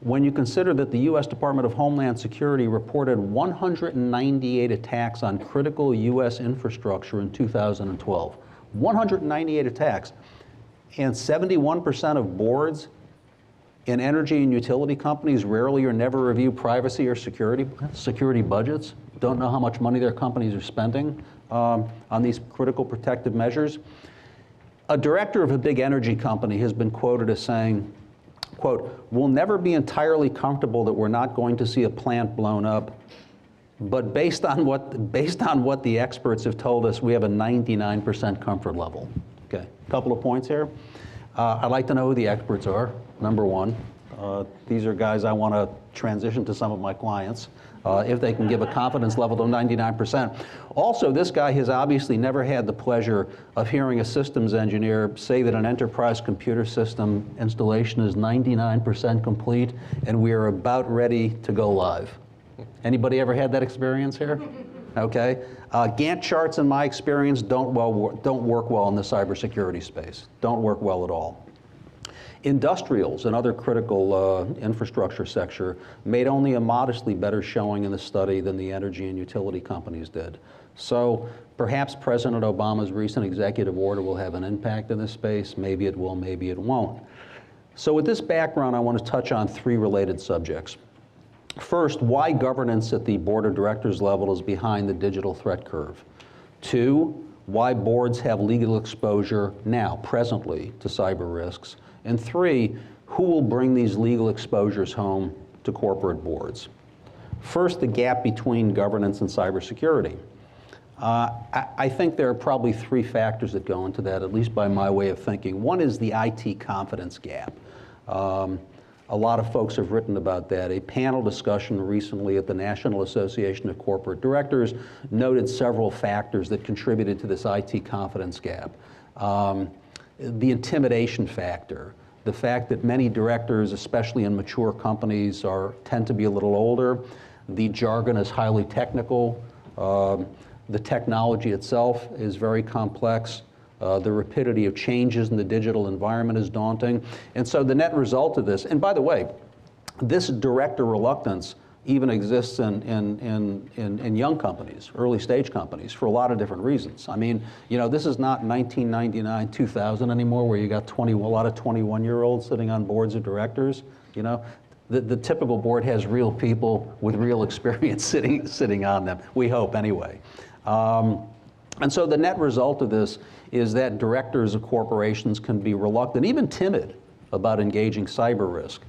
When you consider that the U.S. Department of Homeland Security reported 198 attacks on critical U.S. infrastructure in 2012. 198 attacks. And 71% of boards in energy and utility companies rarely or never review privacy or security budgets. Don't know how much money their companies are spending on these critical protective measures. A director of a big energy company has been quoted as saying, quote, "We'll never be entirely comfortable that we're not going to see a plant blown up, but based on what the experts have told us, we have a 99% comfort level." Okay, a couple of points here. I'd like to know who the experts are, number one. These are guys I want to transition to some of my clients if they can give a confidence level to 99%. Also, this guy has obviously never had the pleasure of hearing a systems engineer say that an enterprise computer system installation is 99% complete and we are about ready to go live. Anybody ever had that experience here? Okay. Gantt charts, in my experience, don't work well in the cybersecurity space. Don't work well at all. Industrials, another critical infrastructure sector, made only a modestly better showing in the study than the energy and utility companies did. So perhaps President Obama's recent executive order will have an impact in this space. Maybe it will, maybe it won't. So with this background, I want to touch on three related subjects. First, why governance at the board of directors level is behind the digital threat curve. Two, why boards have legal exposure now, presently, to cyber risks. And three, who will bring these legal exposures home to corporate boards? First, the gap between governance and cybersecurity. I think there are probably three factors that go into that, at least by my way of thinking. One is the IT confidence gap. A lot of folks have written about that. A panel discussion recently at the National Association of Corporate Directors noted several factors that contributed to this IT confidence gap. The intimidation factor, the fact that many directors, especially in mature companies, tend to be a little older. The jargon is highly technical. The technology itself is very complex. The rapidity of changes in the digital environment is daunting. And so the net result of this, and by the way, this director reluctance even exists in young companies, early stage companies, for a lot of different reasons. I mean, you know, this is not 1999, 2000 anymore, where you got a lot of 21-year-olds sitting on boards of directors. You know, the typical board has real people with real experience sitting on them. We hope, anyway. And so the net result of this is that directors of corporations can be reluctant, even timid, about engaging cyber risk.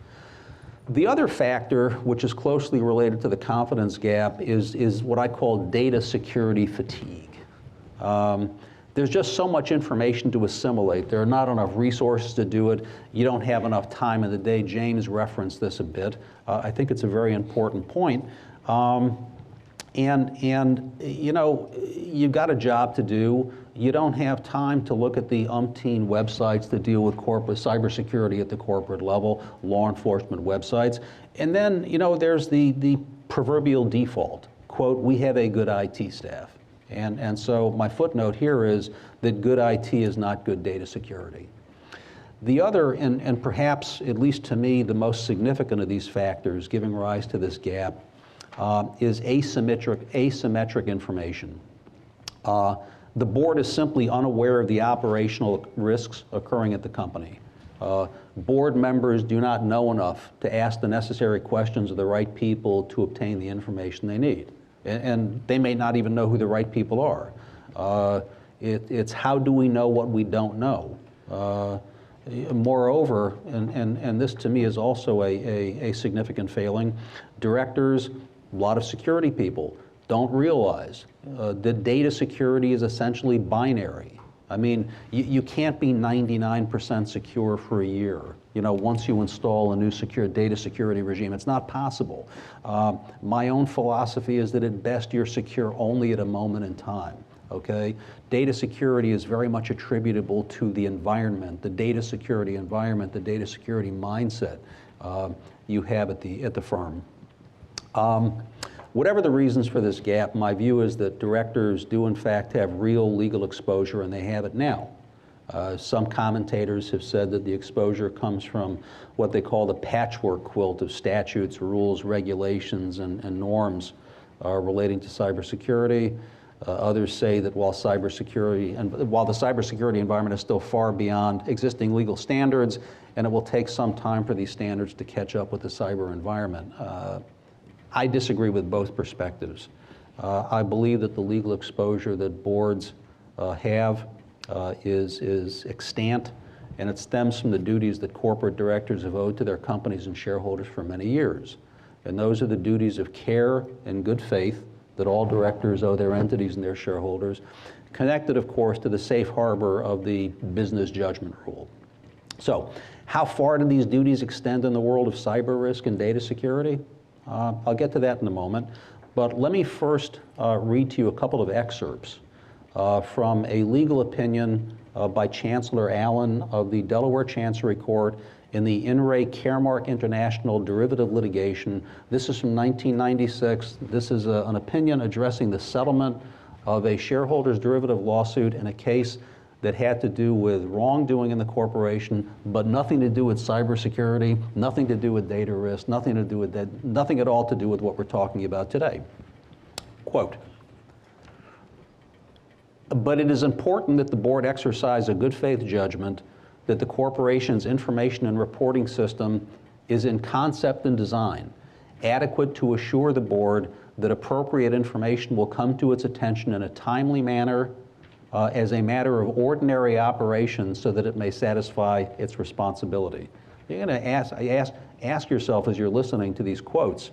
The other factor, which is closely related to the confidence gap, is what I call data security fatigue. There's just so much information to assimilate. There are not enough resources to do it. You don't have enough time in the day. James referenced this a bit. I think it's a very important point. And you know, you've got a job to do. You don't have time to look at the umpteen websites that deal with corporate cybersecurity at the corporate level, law enforcement websites. And then, you know, there's the proverbial default. Quote, we have a good IT staff. And so my footnote here is that good IT is not good data security. The other, and perhaps, at least to me, the most significant of these factors giving rise to this gap is asymmetric information. The board is simply unaware of the operational risks occurring at the company. Board members do not know enough to ask the necessary questions of the right people to obtain the information they need. And they may not even know who the right people are. It's how do we know what we don't know? Moreover, and this to me is also a significant failing, directors, a lot of security people don't realize that data security is essentially binary. I mean, you can't be 99% secure for a year. You know, once you install a new secure data security regime, it's not possible. My own philosophy is that at best you're secure only at a moment in time. Okay? Data security is very much attributable to the environment, the data security environment, the data security mindset you have at the firm. Whatever the reasons for this gap, my view is that directors do in fact have real legal exposure, and they have it now. Some commentators have said that the exposure comes from what they call the patchwork quilt of statutes, rules, regulations, and norms relating to cybersecurity. Others say that while the cybersecurity environment is still far beyond existing legal standards, and it will take some time for these standards to catch up with the cyber environment. I disagree with both perspectives. I believe that the legal exposure that boards have is extant, and it stems from the duties that corporate directors have owed to their companies and shareholders for many years. And those are the duties of care and good faith that all directors owe their entities and their shareholders, connected, of course, to the safe harbor of the business judgment rule. So, how far do these duties extend in the world of cyber risk and data security? I'll get to that in a moment. But let me first read to you a couple of excerpts from a legal opinion by Chancellor Allen of the Delaware Chancery Court in the In re Caremark International derivative litigation. This is from 1996. This is an opinion addressing the settlement of a shareholders derivative lawsuit in a case that had to do with wrongdoing in the corporation, but nothing to do with cybersecurity, nothing to do with data risk, nothing to do with that, nothing at all to do with what we're talking about today. Quote, "But it is important that the board exercise a good faith judgment that the corporation's information and reporting system is in concept and design adequate to assure the board that appropriate information will come to its attention in a timely manner as a matter of ordinary operation so that it may satisfy its responsibility." You're going to ask yourself as you're listening to these quotes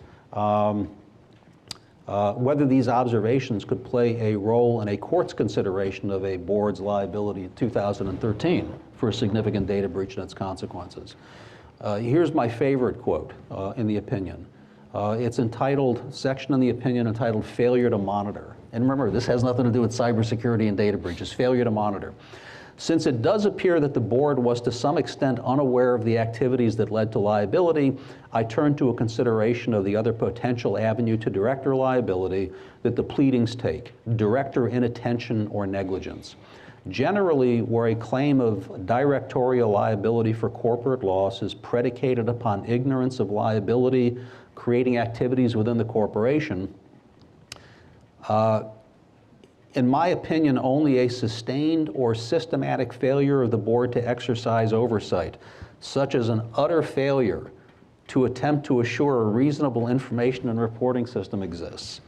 whether these observations could play a role in a court's consideration of a board's liability in 2013 for a significant data breach and its consequences. Here's my favorite quote in the opinion. It's entitled, section in the opinion entitled "Failure to Monitor." And remember, this has nothing to do with cybersecurity and data breaches, failure to monitor. "Since it does appear that the board was to some extent unaware of the activities that led to liability, I turn to a consideration of the other potential avenue to director liability that the pleadings take, director inattention or negligence. Generally, where a claim of directorial liability for corporate loss is predicated upon ignorance of liability creating activities within the corporation, in my opinion, only a sustained or systematic failure of the board to exercise oversight, such as an utter failure to attempt to assure a reasonable information and reporting system exists,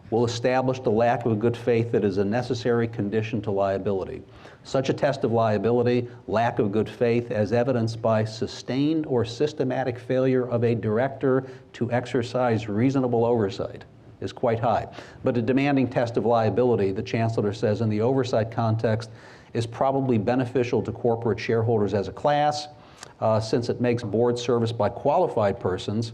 will establish the lack of good faith that is a necessary condition to liability. Such a test of liability, lack of good faith, as evidenced by sustained or systematic failure of a director to exercise reasonable oversight, is quite high. But a demanding test of liability, the Chancellor says, in the oversight context is probably beneficial to corporate shareholders as a class, since it makes board service by qualified persons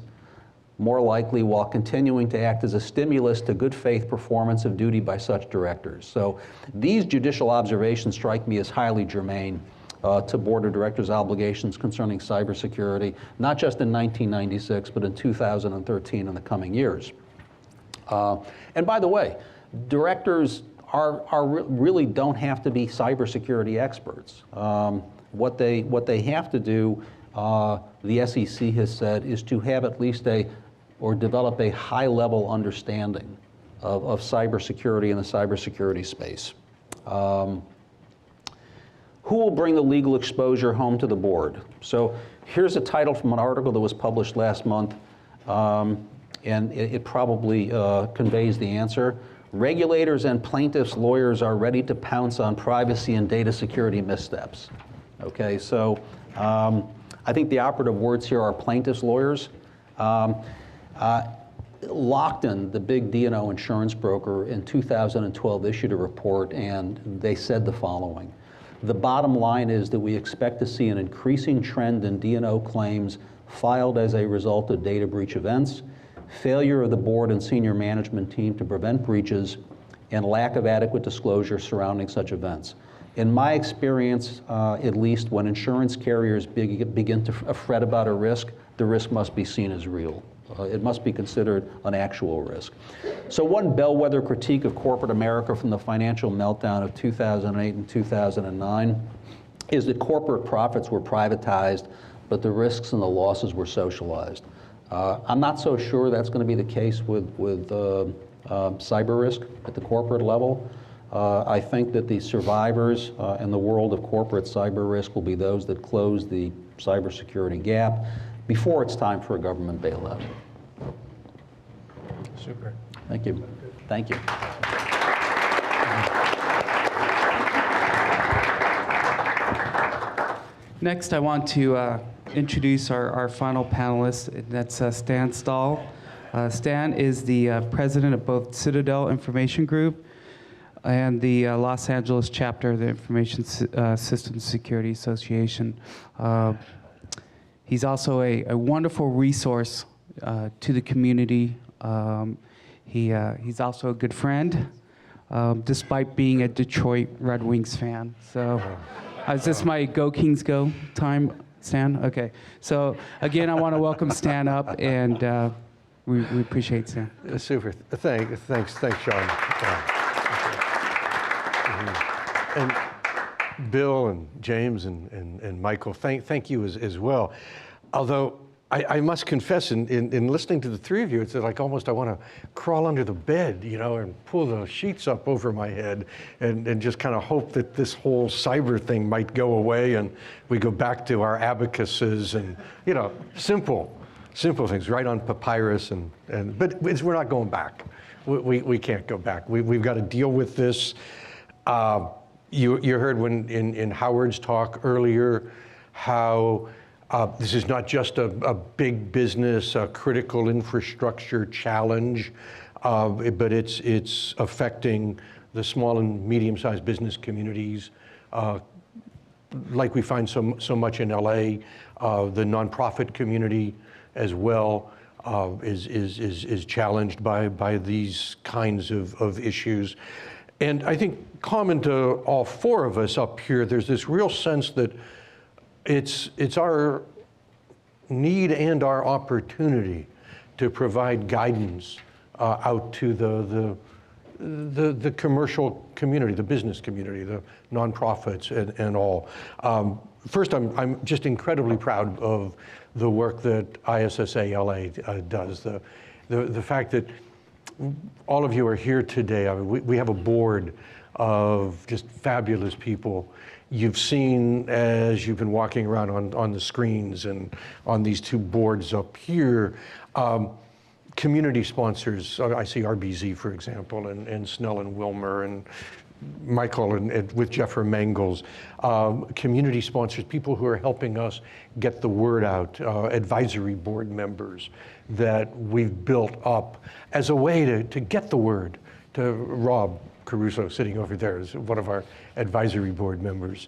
more likely while continuing to act as a stimulus to good faith performance of duty by such directors. So these judicial observations strike me as highly germane to board of directors' obligations concerning cybersecurity, not just in 1996, but in 2013 and the coming years. And by the way, directors really don't have to be cybersecurity experts. What they have to do, the SEC has said, is to have at least develop a high-level understanding of cybersecurity in the cybersecurity space. Who will bring the legal exposure home to the board? So here's a title from an article that was published last month, and it probably conveys the answer. Regulators and plaintiffs' lawyers are ready to pounce on privacy and data security missteps. Okay, so I think the operative words here are plaintiffs' lawyers. Lockton, the big D&O insurance broker, in 2012 issued a report, and they said the following. The bottom line is that we expect to see an increasing trend in D&O claims filed as a result of data breach events, failure of the board and senior management team to prevent breaches, and lack of adequate disclosure surrounding such events. In my experience, at least, when insurance carriers begin to fret about a risk, the risk must be seen as real. It must be considered an actual risk. So one bellwether critique of corporate America from the financial meltdown of 2008 and 2009 is that corporate profits were privatized, but the risks and the losses were socialized. I'm not so sure that's going to be the case with cyber risk at the corporate level. I think that the survivors in the world of corporate cyber risk will be those that close the cybersecurity gap before it's time for a government bailout. Super. Thank you. Thank you. Next, I want to introduce our final panelist. That's Stan Stahl. Stan is the president of both Citadel Information Group and the Los Angeles chapter of the Information Systems Security Association. He's also a wonderful resource to the community. He's also a good friend, despite being a Detroit Red Wings fan. So, is this my Go Kings Go time, Stan? Okay. So, again, I want to welcome Stan up, and we appreciate Stan. Super. Thanks, Sean. And Bill and James and Michael, thank you as well. Although I must confess, in listening to the three of you, it's like almost I want to crawl under the bed, and pull the sheets up over my head and just kind of hope that this whole cyber thing might go away and we go back to our abacuses and, simple things, right on papyrus. But we're not going back. We can't go back. We've got to deal with this. You heard when in Howard's talk earlier how this is not just a big business, a critical infrastructure challenge, but it's affecting the small and medium-sized business communities, like we find so much in LA. The nonprofit community as well is challenged by these kinds of issues. And I think common to all four of us up here, there's this real sense that it's our need and our opportunity to provide guidance out to the commercial community, the business community, the nonprofits and all. First, I'm just incredibly proud of the work that ISSA-LA does. The fact that all of you are here today. I mean, we have a board of just fabulous people. You've seen, as you've been walking around on the screens and on these two boards up here, community sponsors. I see RBZ, for example, and Snell and Wilmer and Michael and with Jeffrey Mangels, community sponsors, people who are helping us get the word out, advisory board members that we've built up as a way to get the word to Rob Caruso, sitting over there, is one of our advisory board members.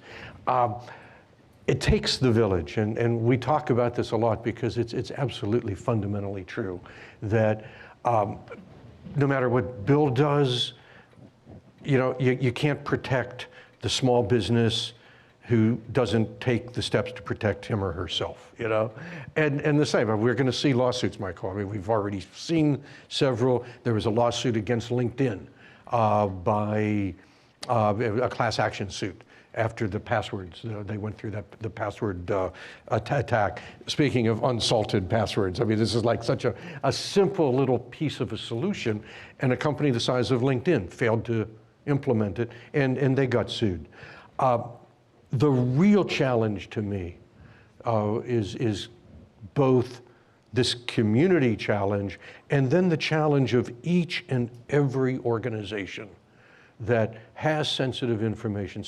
It takes the village, and we talk about this a lot because it's absolutely fundamentally true that no matter what Bill does, you can't protect the small business who doesn't take the steps to protect him or herself, And the same, we're going to see lawsuits, Michael. I mean, we've already seen several. There was a lawsuit against LinkedIn by a class action suit after the passwords. They went through the password attack. Speaking of unsalted passwords, I mean, this is like such a simple little piece of a solution, and a company the size of LinkedIn failed to implement it, and they got sued. The real challenge to me is both this community challenge and then the challenge of each and every organization that has sensitive information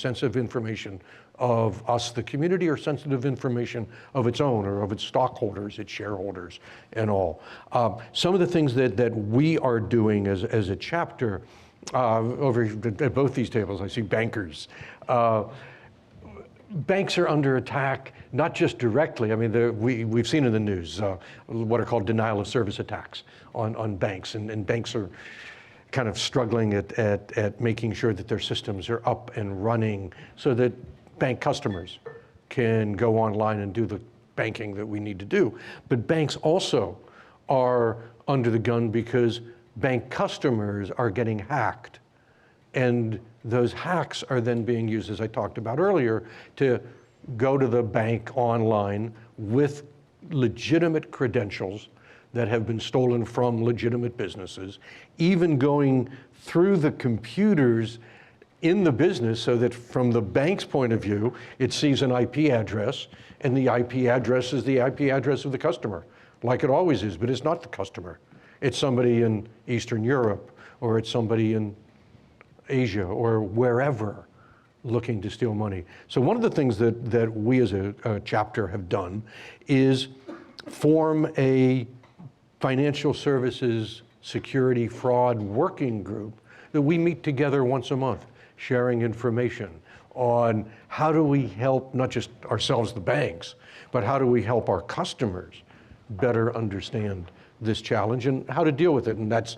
of us, the community, or sensitive information of its own or of its stockholders, its shareholders, and all. Some of the things that we are doing as a chapter, over at both these tables, I see bankers. Banks are under attack, not just directly. I mean, we've seen in the news what are called denial of service attacks on banks, and banks are kind of struggling at making sure that their systems are up and running so that bank customers can go online and do the banking that we need to do. But banks also are under the gun because bank customers are getting hacked. And those hacks are then being used, as I talked about earlier, to go to the bank online with legitimate credentials that have been stolen from legitimate businesses, even going through the computers in the business so that from the bank's point of view, it sees an IP address, and the IP address is the IP address of the customer, like it always is, but it's not the customer. It's somebody in Eastern Europe, or it's somebody in Asia or wherever looking to steal money. So one of the things that we as a chapter have done is form a financial services security fraud working group that we meet together once a month, sharing information on how do we help not just ourselves, the banks, but how do we help our customers better understand this challenge and how to deal with it. And that's,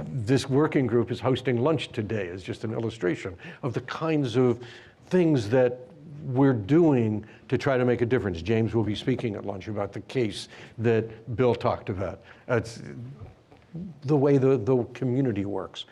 this working group is hosting lunch today as just an illustration of the kinds of things that we're doing to try to make a difference. James will be speaking at lunch about the case that Bill talked about. It's the way the community works.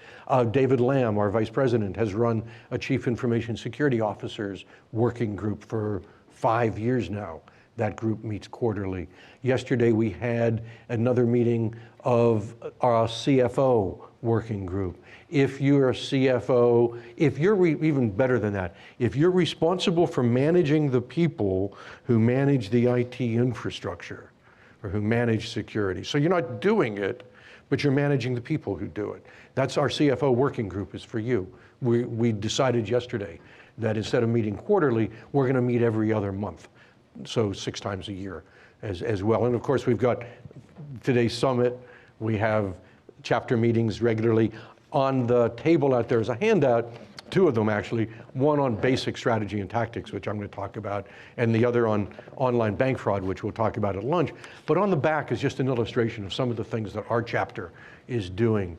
David Lamb, our vice president, has run a chief information security officers working group for 5 years now. That group meets quarterly. Yesterday we had another meeting of our CFO working group. If you're a CFO, if you're even better than that, if you're responsible for managing the people who manage the IT infrastructure or who manage security, so you're not doing it, but you're managing the people who do it. That's our CFO working group is for you. We decided yesterday that instead of meeting quarterly, we're going to meet every other month. So 6 times a year as well. And of course, we've got today's summit. We have chapter meetings regularly. On the table out there is a handout, 2 of them actually, one on basic strategy and tactics, which I'm going to talk about, and the other on online bank fraud, which we'll talk about at lunch. But on the back is just an illustration of some of the things that our chapter is doing,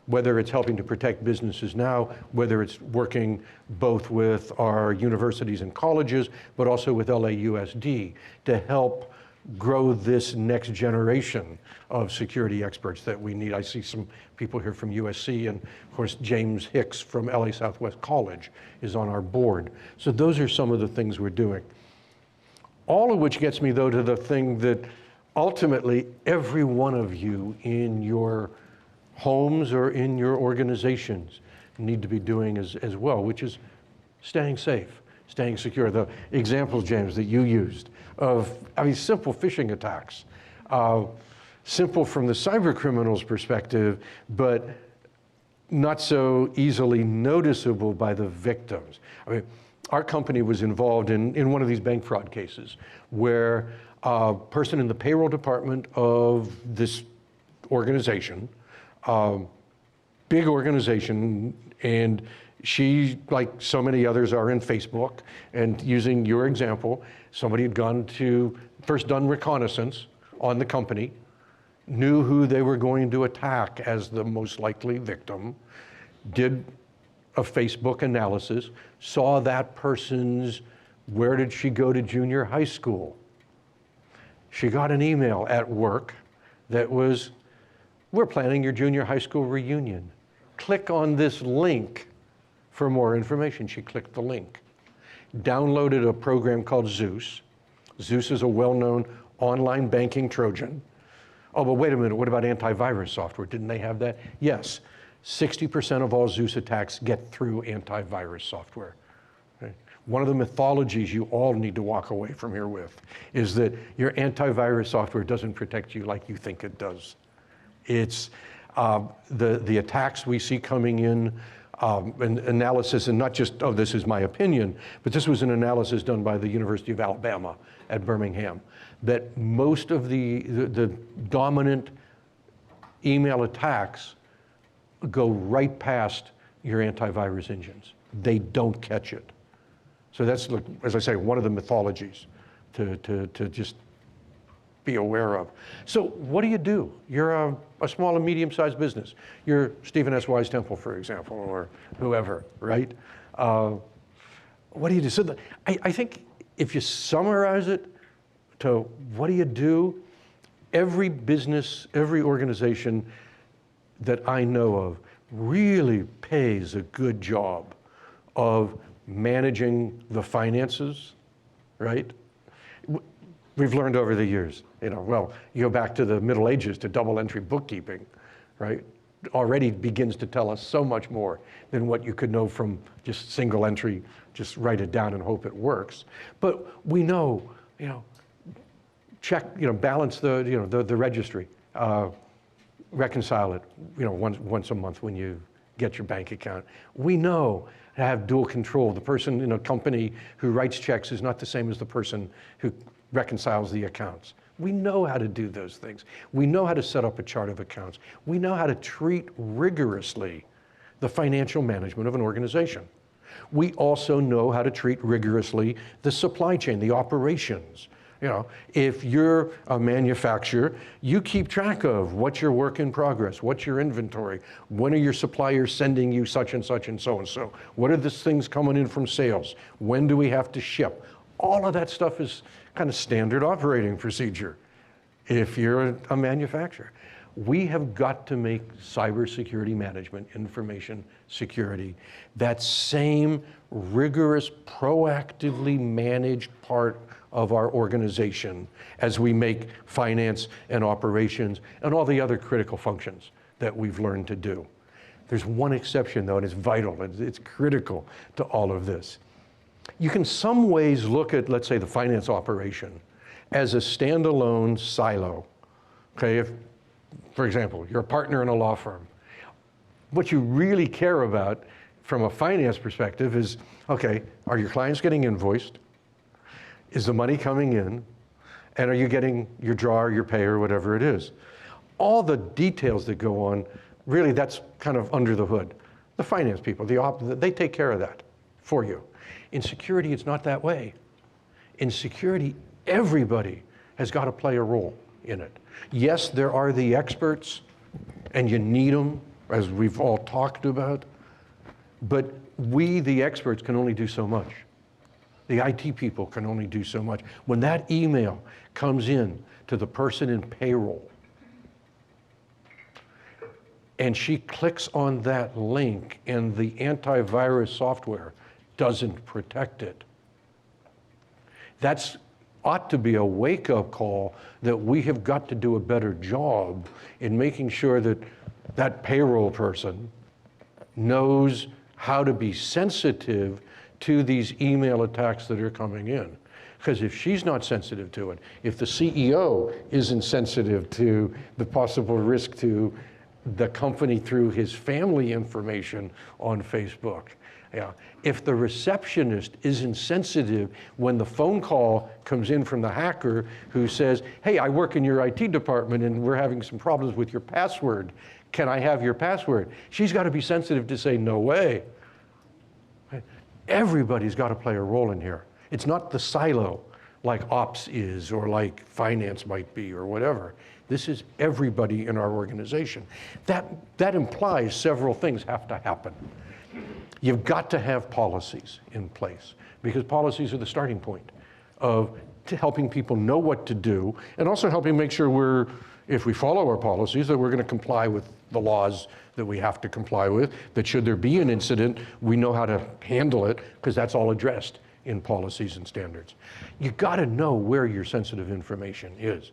whether it's helping to protect businesses now, whether it's working both with our universities and colleges, but also with LAUSD to help grow this next generation of security experts that we need. I see some people here from USC, and of course James Hicks from LA Southwest College is on our board. So those are some of the things we're doing. All of which gets me though to the thing that ultimately every one of you in your homes or in your organizations need to be doing as well, which is staying safe, staying secure. The examples, James, that you used of, simple phishing attacks. Simple from the cyber criminal's perspective, but not so easily noticeable by the victims. Our company was involved in one of these bank fraud cases where a person in the payroll department of this organization, big organization, and she, like so many others, are in Facebook, and using your example, somebody had first done reconnaissance on the company, knew who they were going to attack as the most likely victim, did a Facebook analysis, saw that person's, where did she go to junior high school? She got an email at work that was, we're planning your junior high school reunion. Click on this link for more information. She clicked the link. Downloaded a program called Zeus. Zeus is a well-known online banking Trojan. Oh, but wait a minute, what about antivirus software? Didn't they have that? Yes, 60% of all Zeus attacks get through antivirus software. Okay? One of the mythologies you all need to walk away from here with is that your antivirus software doesn't protect you like you think it does. It's the attacks we see coming in, an analysis, and not just, oh, this is my opinion, but this was an analysis done by the University of Alabama at Birmingham, that most of the dominant email attacks go right past your antivirus engines. They don't catch it. So that's, as I say, one of the mythologies to just be aware of. So what do? You're a small and medium-sized business. You're Stephen S. Wise Temple, for example, or whoever, right? What do? So I think if you summarize it to what do, every business, every organization that I know of really pays a good job of managing the finances, right? We've learned over the years, you go back to the Middle Ages to double entry bookkeeping, right? Already begins to tell us so much more than what you could know from just single entry, just write it down and hope it works. But we know, check, balance the registry, reconcile it, once a month when you get your bank account. We know to have dual control. The person in a company who writes checks is not the same as the person who reconciles the accounts. We know how to do those things. We know how to set up a chart of accounts. We know how to treat rigorously the financial management of an organization. We also know how to treat rigorously the supply chain, the operations. You know, if you're a manufacturer, you keep track of what's your work in progress, what's your inventory, when are your suppliers sending you such and such and so and so, what are the things coming in from sales, when do we have to ship? All of that stuff is kind of standard operating procedure if you're a manufacturer. We have got to make cybersecurity management, information security, that same rigorous, proactively managed part of our organization as we make finance and operations and all the other critical functions that we've learned to do. There's one exception though, and it's vital, it's critical to all of this. You can some ways look at, let's say, the finance operation as a standalone silo. Okay, if, for example, you're a partner in a law firm. What you really care about from a finance perspective is, okay, are your clients getting invoiced? Is the money coming in? And are you getting your draw or your pay or whatever it is? All the details that go on, really that's kind of under the hood. The finance people, they take care of that for you. In security, it's not that way. In security, everybody has got to play a role in it. Yes, there are the experts, and you need them, as we've all talked about, but we, the experts, can only do so much. The IT people can only do so much. When that email comes in to the person in payroll, and she clicks on that link and the antivirus software doesn't protect it, that ought to be a wake-up call that we have got to do a better job in making sure that that payroll person knows how to be sensitive to these email attacks that are coming in. Because if she's not sensitive to it, if the CEO isn't sensitive to the possible risk to the company through his family information on Facebook, yeah. If the receptionist isn't sensitive when the phone call comes in from the hacker who says, hey, I work in your IT department and we're having some problems with your password. Can I have your password? She's got to be sensitive to say, no way. Everybody's got to play a role in here. It's not the silo like ops is or like finance might be or whatever. This is everybody in our organization. That implies several things have to happen. You've got to have policies in place because policies are the starting point of helping people know what to do and also helping make sure if we follow our policies, that we're going to comply with the laws that we have to comply with, that should there be an incident, we know how to handle it because that's all addressed in policies and standards. You got to know where your sensitive information is.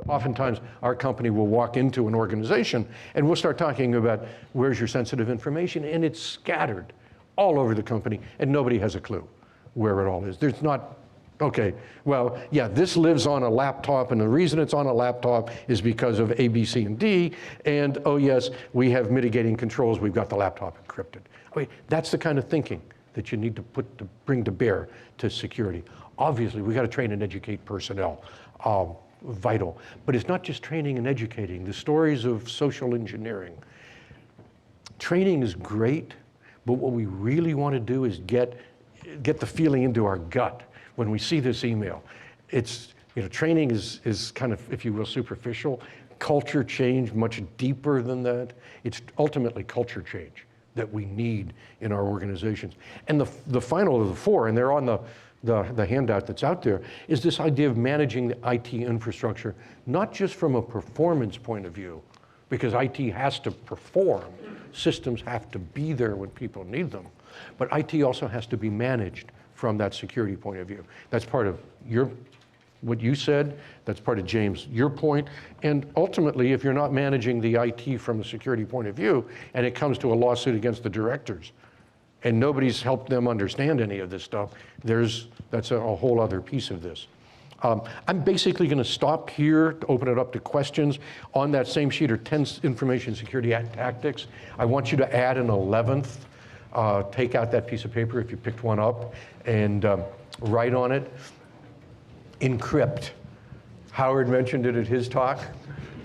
Oftentimes, our company will walk into an organization and we'll start talking about where's your sensitive information, and it's scattered all over the company, and nobody has a clue where it all is. There's not, okay, well, yeah, this lives on a laptop, and the reason it's on a laptop is because of A, B, C, and D, and oh yes, we have mitigating controls, we've got the laptop encrypted. I mean, that's the kind of thinking that you need to bring to bear to security. Obviously, we got to train and educate personnel, vital. But it's not just training and educating. The stories of social engineering. Training is great, but what we really want to do is get the feeling into our gut when we see this email. It's, training is kind of, if you will, superficial. Culture change, much deeper than that. It's ultimately culture change that we need in our organizations. And the final of the four, and they're on the handout that's out there, is this idea of managing the IT infrastructure, not just from a performance point of view, because IT has to perform, systems have to be there when people need them, but IT also has to be managed from that security point of view. That's part of what you said, that's part of James, your point, and ultimately, if you're not managing the IT from a security point of view, and it comes to a lawsuit against the directors, and nobody's helped them understand any of this stuff, that's a whole other piece of this. I'm basically going to stop here to open it up to questions. On that same sheet are 10 information security tactics. I want you to add an 11th. Take out that piece of paper if you picked one up and write on it. Encrypt. Howard mentioned it at his talk,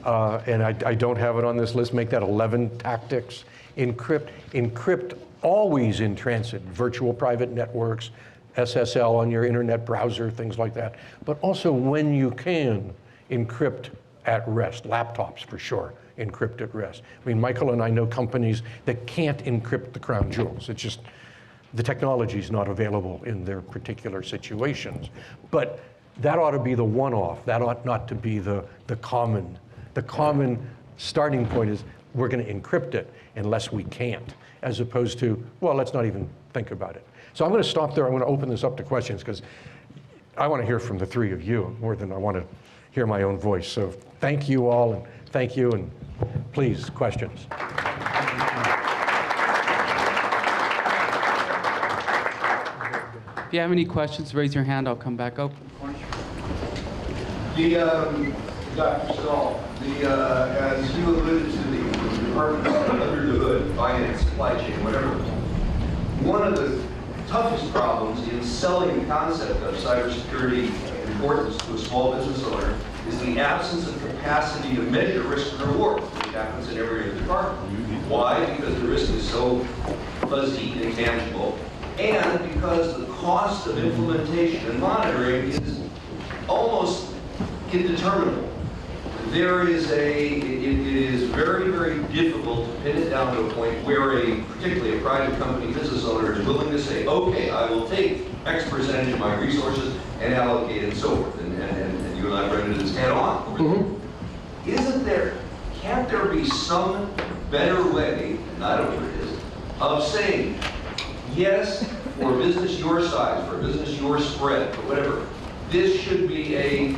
and I don't have it on this list. Make that 11 tactics. Encrypt always in transit, virtual private networks, SSL on your internet browser, things like that. But also when you can, encrypt at rest. Laptops for sure, encrypt at rest. I mean, Michael and I know companies that can't encrypt the crown jewels. It's just, the technology is not available in their particular situations. But that ought to be the one-off. That ought not to be the common. The common starting point is we're going to encrypt it unless we can't, as opposed to, well, let's not even think about it. So I'm going to stop there. I'm going to open this up to questions because I want to hear from the three of you more than I want to hear my own voice. So thank you all, and thank you, and please, questions. If you have any questions, raise your hand. I'll come back up. Dr. Stahl, as you alluded to the department under the hood, finance, supply chain, whatever, one of the toughest problems in selling the concept of cybersecurity importance to a small business owner is the absence of capacity to measure risk and reward, which happens in every other department. Why? Because the risk is so fuzzy and intangible, and because the cost of implementation and monitoring is almost indeterminable. It is very, very difficult to pin it down to a point where particularly a private company business owner is willing to say, okay, I will take X percentage of my resources and allocate it and so forth. And you and I run into this head on. Can't there be some better way, and I don't know what it is, of saying, yes, for a business your size, for a business your spread, or whatever, this should be a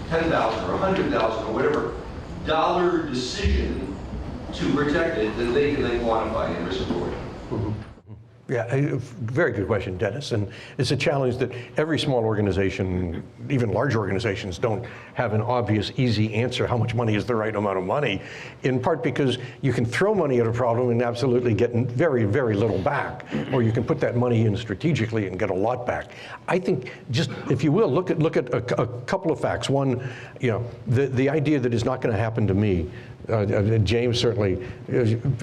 $10,000 or $100,000 or whatever dollar decision to protect it that they can then quantify in risk reward. Yeah, a very good question, Dennis. And it's a challenge that every small organization, even large organizations, don't have an obvious, easy answer. How much money is the right amount of money? In part because you can throw money at a problem and absolutely get very, very little back, or you can put that money in strategically and get a lot back. I think, just if you will, look at a couple of facts. One, the idea that it's not going to happen to me. James certainly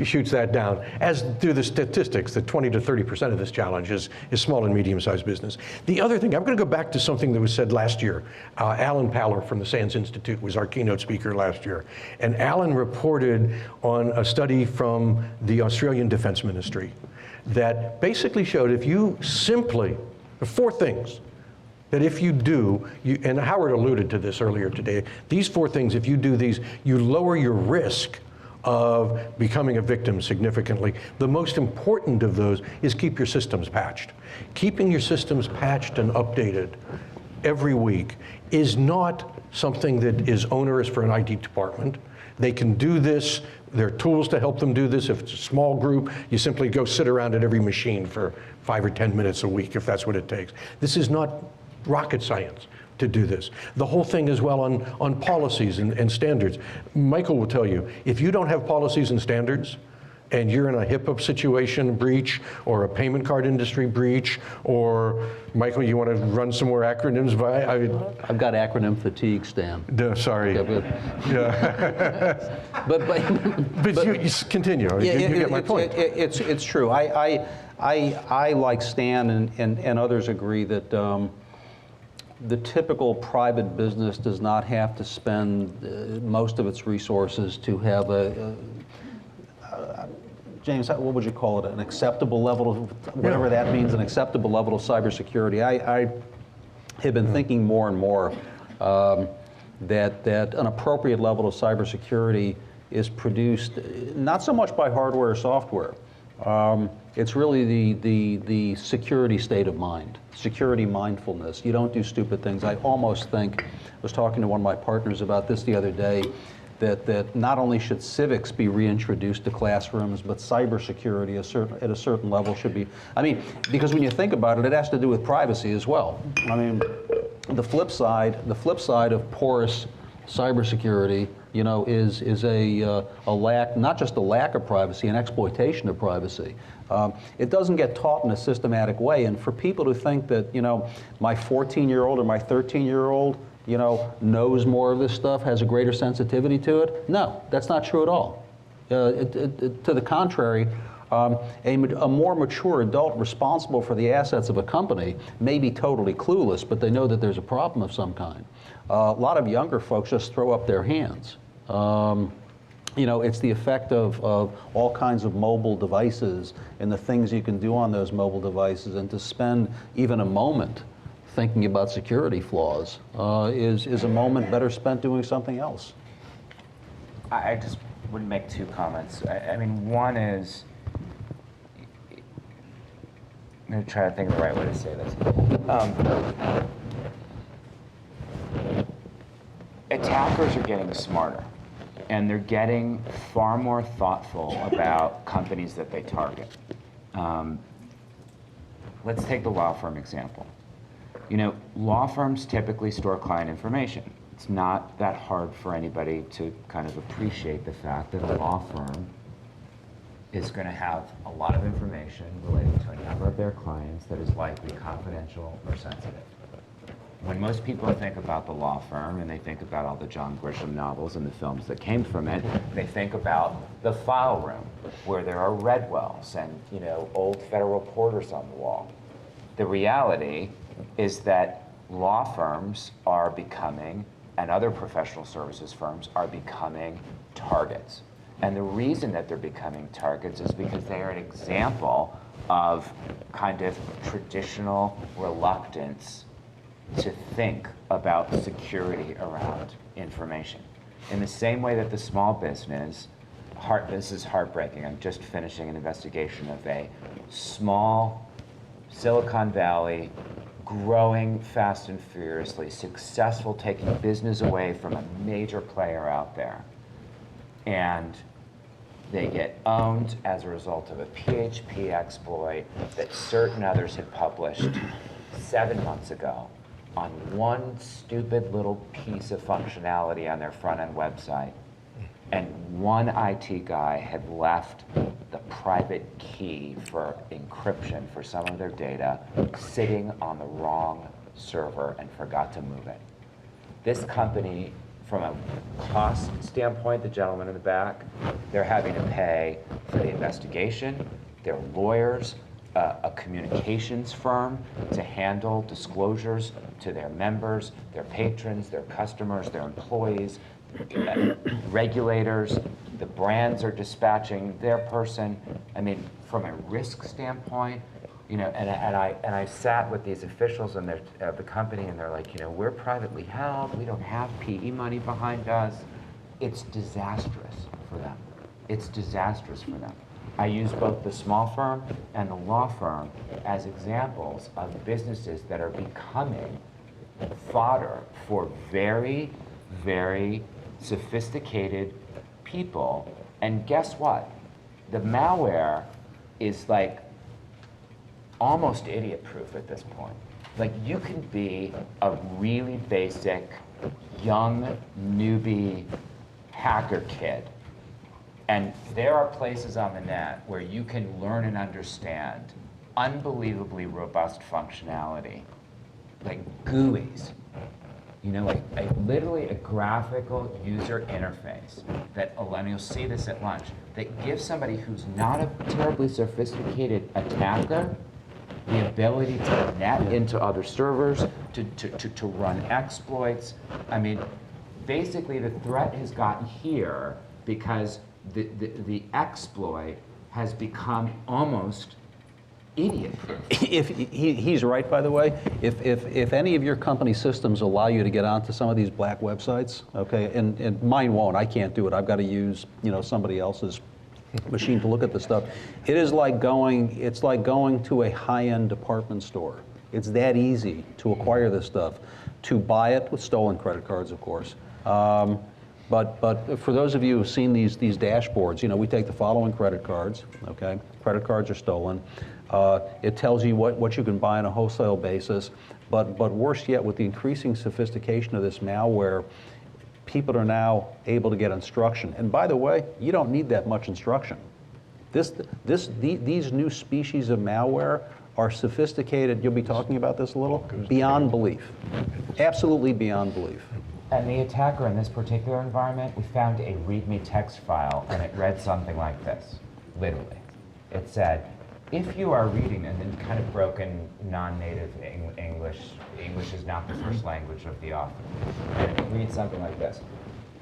shoots that down, as do the statistics, that 20 to 30% of this challenge is small and medium-sized business. The other thing, I'm going to go back to something that was said last year. Alan Paller from the SANS Institute was our keynote speaker last year. And Alan reported on a study from the Australian Defense Ministry that basically showed if you simply, the four things, that if you do, and Howard alluded to this earlier today, these four things, if you do these, you lower your risk of becoming a victim significantly. The most important of those is keep your systems patched. Keeping your systems patched and updated every week is not something that is onerous for an IT department. They can do this. There are tools to help them do this. If it's a small group, you simply go sit around at every machine for 5 or 10 minutes a week, if that's what it takes. This is not rocket science to do this. The whole thing is well on policies and standards. Michael will tell you, if you don't have policies and standards, and you're in a HIPAA situation breach, or a payment card industry breach, or, Michael, you want to run some more acronyms? I've got acronym fatigue, Stan. Sorry. Yeah, but you continue. You get my point. It's true. I like Stan and others agree that the typical private business does not have to spend most of its resources to have James, what would you call it? An acceptable level of, whatever that means, an acceptable level of cybersecurity. I have been thinking more and more that an appropriate level of cybersecurity is produced not so much by hardware or software. It's really the security state of mind, security mindfulness. You don't do stupid things. I almost think, I was talking to one of my partners about this the other day, that not only should civics be reintroduced to classrooms, but cybersecurity at a certain level should be. I mean, because when you think about it, it has to do with privacy as well. I mean, the flip side of porous cybersecurity, is a lack, not just a lack of privacy, an exploitation of privacy. It doesn't get taught in a systematic way, and for people to think that, my 14-year-old or my 13-year-old, knows more of this stuff, has a greater sensitivity to it. No, that's not true at all. To the contrary, a more mature adult responsible for the assets of a company may be totally clueless, but they know that there's a problem of some kind. A lot of younger folks just throw up their hands. It's the effect of all kinds of mobile devices and the things you can do on those mobile devices, and to spend even a moment thinking about security flaws is a moment better spent doing something else. I just would make two comments. I mean, one is, I'm going to try to think of the right way to say this. Attackers are getting smarter, and they're getting far more thoughtful about companies that they target. Let's take the law firm example. Law firms typically store client information. It's not that hard for anybody to kind of appreciate the fact that a law firm is going to have a lot of information relating to a number of their clients that is likely confidential or sensitive. When most people think about the law firm and they think about all the John Grisham novels and the films that came from it, they think about the file room where there are Redwells and old federal reporters on the wall. The reality is that law firms are becoming, and other professional services firms are becoming, targets. And the reason that they're becoming targets is because they are an example of kind of traditional reluctance to think about security around information. In the same way that the small business, this is heartbreaking, I'm just finishing an investigation of a small Silicon Valley, growing fast and furiously, successful, taking business away from a major player out there. And they get owned as a result of a PHP exploit that certain others had published 7 months ago on one stupid little piece of functionality on their front-end website. And one IT guy had left the private key for encryption for some of their data sitting on the wrong server and forgot to move it. This company, from a cost standpoint, the gentleman in the back, they're having to pay for the investigation, their lawyers, a communications firm to handle disclosures to their members, their patrons, their customers, their employees, regulators. The brands are dispatching their person. I mean, from a risk standpoint, and I sat with these officials and the company, and they're like, we're privately held. We don't have PE money behind us. It's disastrous for them. It's disastrous for them. I use both the small firm and the law firm as examples of businesses that are becoming fodder for very, very sophisticated people. And guess what? The malware is like almost idiot-proof at this point. Like, you can be a really basic, young, newbie hacker kid, and there are places on the net where you can learn and understand unbelievably robust functionality, like GUIs. Like literally a graphical user interface that, and you'll see this at lunch, that gives somebody who's not a terribly sophisticated attacker the ability to net into other servers, to run exploits. I mean, basically the threat has gotten here because the exploit has become almost idiot-proof. He's right, by the way. If any of your company systems allow you to get onto some of these black websites, okay, and mine won't, I can't do it. I've got to use somebody else's machine to look at the stuff. It's like going to a high-end department store. It's that easy to acquire this stuff, to buy it with stolen credit cards, of course. But for those of you who've seen these dashboards, we take the following credit cards, okay? Credit cards are stolen. It tells you what you can buy on a wholesale basis, but worse yet, with the increasing sophistication of this malware, people are now able to get instruction. And by the way, you don't need that much instruction. These new species of malware are sophisticated, you'll be talking about this a little, beyond belief. Absolutely beyond belief. And the attacker in this particular environment, we found a README text file, and it read something like this, literally. It said, if you are reading, and then kind of broken non-native English, English is not the first language of the author, and it reads something like this.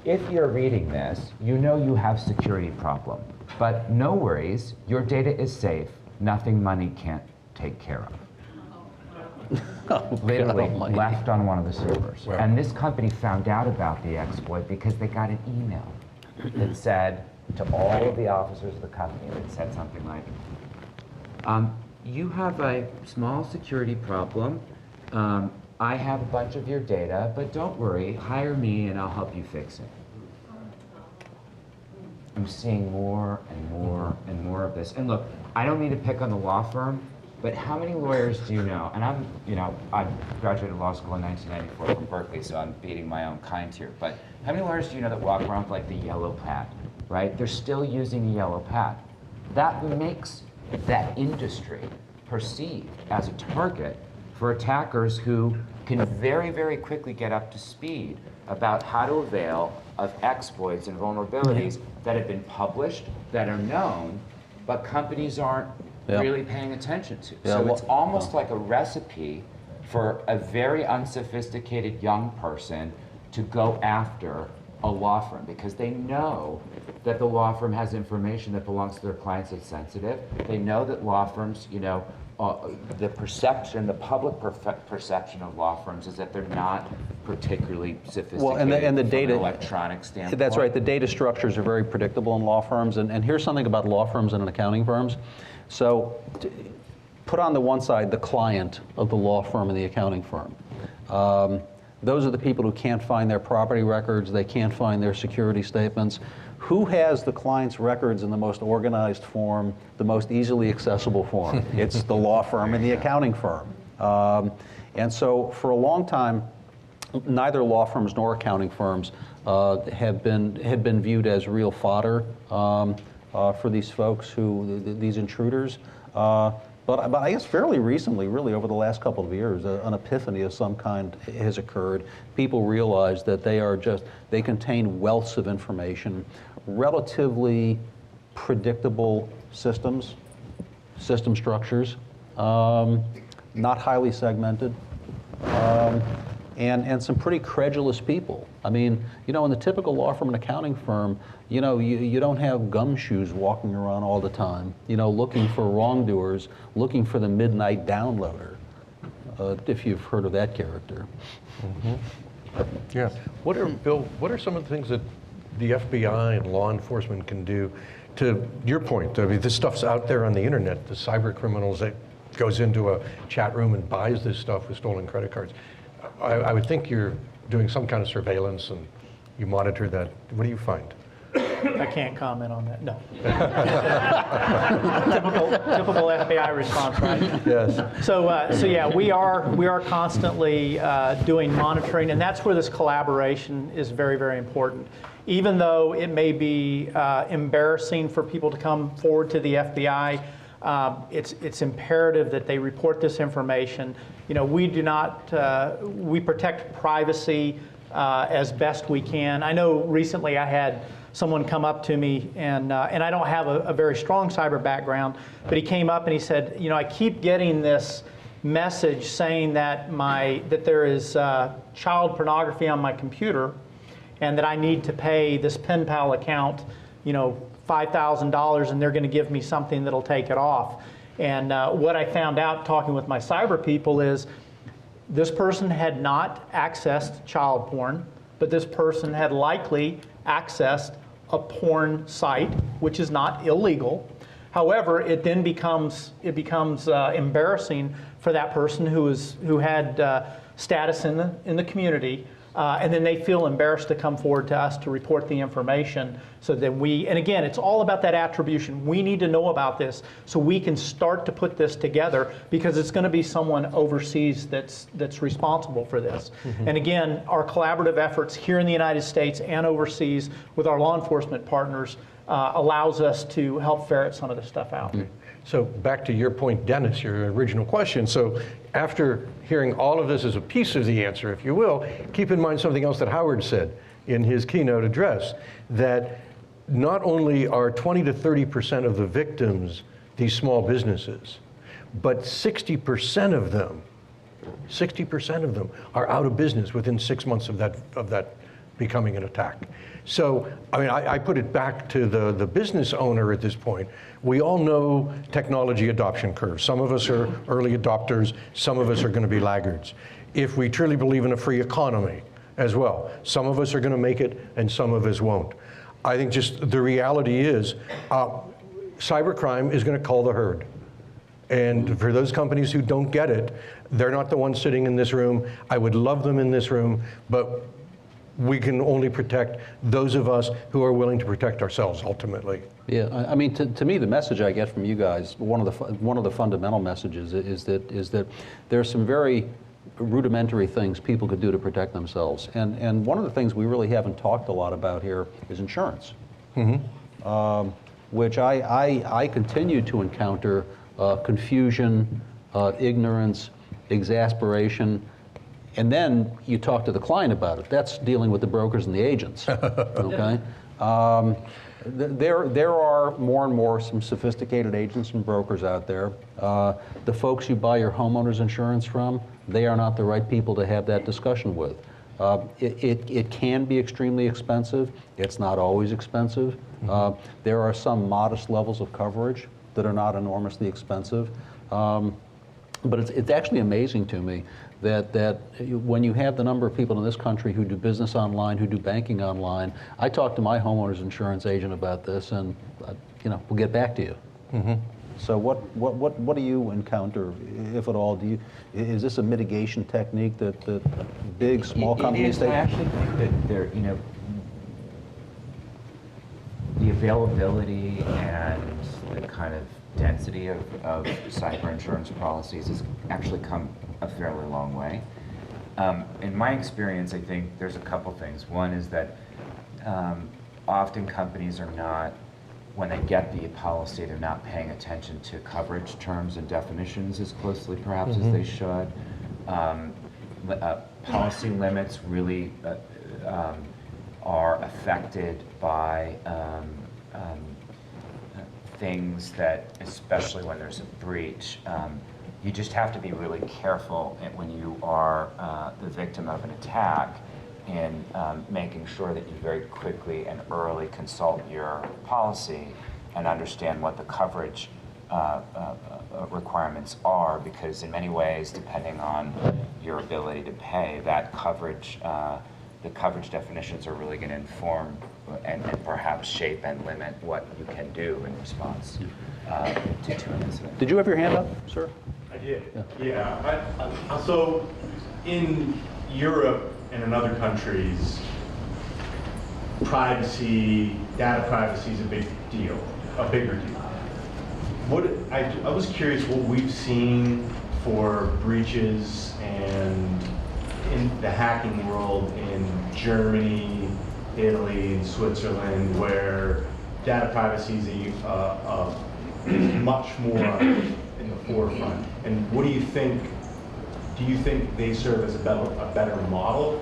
If you're reading this, you know you have security problem, but no worries, your data is safe, nothing money can't take care of. Literally left on one of the servers. Wow. And this company found out about the exploit because they got an email that said to all of the officers of the company, that said something like, you have a small security problem. I have a bunch of your data, but don't worry, hire me and I'll help you fix it. I'm seeing more and more and more of this. And look, I don't mean to pick on the law firm, but how many lawyers do you know? And I graduated law school in 1994 from Berkeley, so I'm beating my own kind here. But how many lawyers do you know that walk around with like the yellow pad, right? They're still using the yellow pad. That makes that industry perceived as a target for attackers who can very, very quickly get up to speed about how to avail of exploits and vulnerabilities that have been published, that are known, but companies aren't really paying attention to. So it's almost like a recipe for a very unsophisticated young person to go after a law firm because they know that the law firm has information that belongs to their clients that's sensitive. They know that law firms, the perception, the public perception of law firms is that they're not particularly sophisticated and the from data, an electronic standpoint. That's right. The data structures are very predictable in law firms. And here's something about law firms and accounting firms. So put on the one side the client of the law firm and the accounting firm. Those are the people who can't find their property records. They can't find their security statements. Who has the client's records in the most organized form, the most easily accessible form? It's the law firm and the accounting firm. And so for a long time, neither law firms nor accounting firms had been viewed as real fodder for these folks, these intruders. But I guess fairly recently, really over the last couple of years, an epiphany of some kind has occurred. People realize that they contain wealths of information, relatively predictable system structures, not highly segmented, and some pretty credulous people. I mean, in the typical law firm and accounting firm, you don't have gumshoes walking around all the time, looking for wrongdoers, looking for the midnight downloader, if you've heard of that character. Mm-hmm. Yeah. Bill, what are some of the things that the FBI and law enforcement can do to your point? I mean, this stuff's out there on the internet, the cyber criminals that goes into a chat room and buys this stuff with stolen credit cards. I would think you're doing some kind of surveillance and you monitor that. What do you find? I can't comment on that, no. typical FBI response, right? Yes. So yeah, we are constantly doing monitoring, and that's where this collaboration is very, very important. Even though it may be embarrassing for people to come forward to the FBI, it's imperative that they report this information. We do not, we protect privacy as best we can. I know recently I had someone come up to me, and I don't have a very strong cyber background, but he came up and he said, I keep getting this message saying that there is child pornography on my computer, and that I need to pay this pen pal account, $5,000, and they're going to give me something that'll take it off. And what I found out talking with my cyber people is this person had not accessed child porn, but this person had likely accessed a porn site, which is not illegal. However, it then becomes embarrassing for that person who had status in the community, and then they feel embarrassed to come forward to us to report the information. So that and again, it's all about that attribution. We need to know about this so we can start to put this together, because it's going to be someone overseas that's responsible for this. Mm-hmm. And again, our collaborative efforts here in the United States and overseas with our law enforcement partners allows us to help ferret some of this stuff out. So back to your point, Dennis, your original question. So after hearing all of this as a piece of the answer, if you will, keep in mind something else that Howard said in his keynote address, that not only are 20 to 30% of the victims these small businesses, but 60% of them are out of business within 6 months of that becoming an attack. So, I mean, I put it back to the business owner at this point. We all know technology adoption curves. Some of us are early adopters, some of us are going to be laggards. If we truly believe in a free economy as well, some of us are going to make it and some of us won't. I think just the reality is cybercrime is going to call the herd. And for those companies who don't get it, they're not the ones sitting in this room. I would love them in this room, but we can only protect those of us who are willing to protect ourselves ultimately. Yeah, I mean, to me, the message I get from you guys, one of the fundamental messages is that there are some very rudimentary things people could do to protect themselves. And one of the things we really haven't talked a lot about here is insurance, which I continue to encounter confusion, ignorance, exasperation. And then you talk to the client about it. That's dealing with the brokers and the agents, okay? There are more and more some sophisticated agents and brokers out there. The folks you buy your homeowner's insurance from, they are not the right people to have that discussion with. It can be extremely expensive. It's not always expensive. There are some modest levels of coverage that are not enormously expensive. But it's actually amazing to me that when you have the number of people in this country who do business online, who do banking online, I talked to my homeowner's insurance agent about this, and we'll get back to you. So what do you encounter, if at all? Is this a mitigation technique that big, small companies take? I actually think that there, the availability and the kind of density of cyber insurance policies has actually come a fairly long way. In my experience, I think there's a couple things. One is that often companies are not, when they get the policy, they're not paying attention to coverage terms and definitions as closely perhaps as they should. Policy limits really are affected by things that, especially when there's a breach, you just have to be really careful when you are the victim of an attack in making sure that you very quickly and early consult your policy and understand what the coverage requirements are, because in many ways, depending on your ability to pay, that coverage, the coverage definitions are really going to inform and perhaps shape and limit what you can do in response to an incident. Did you have your hand up, sir? I did. Yeah. So in Europe and in other countries, data privacy is a big deal, a bigger deal. I was curious what we've seen for breaches and in the hacking world in Germany, Italy, and Switzerland, where data privacy is much more in the forefront. And what do you think? Do you think they serve as a better model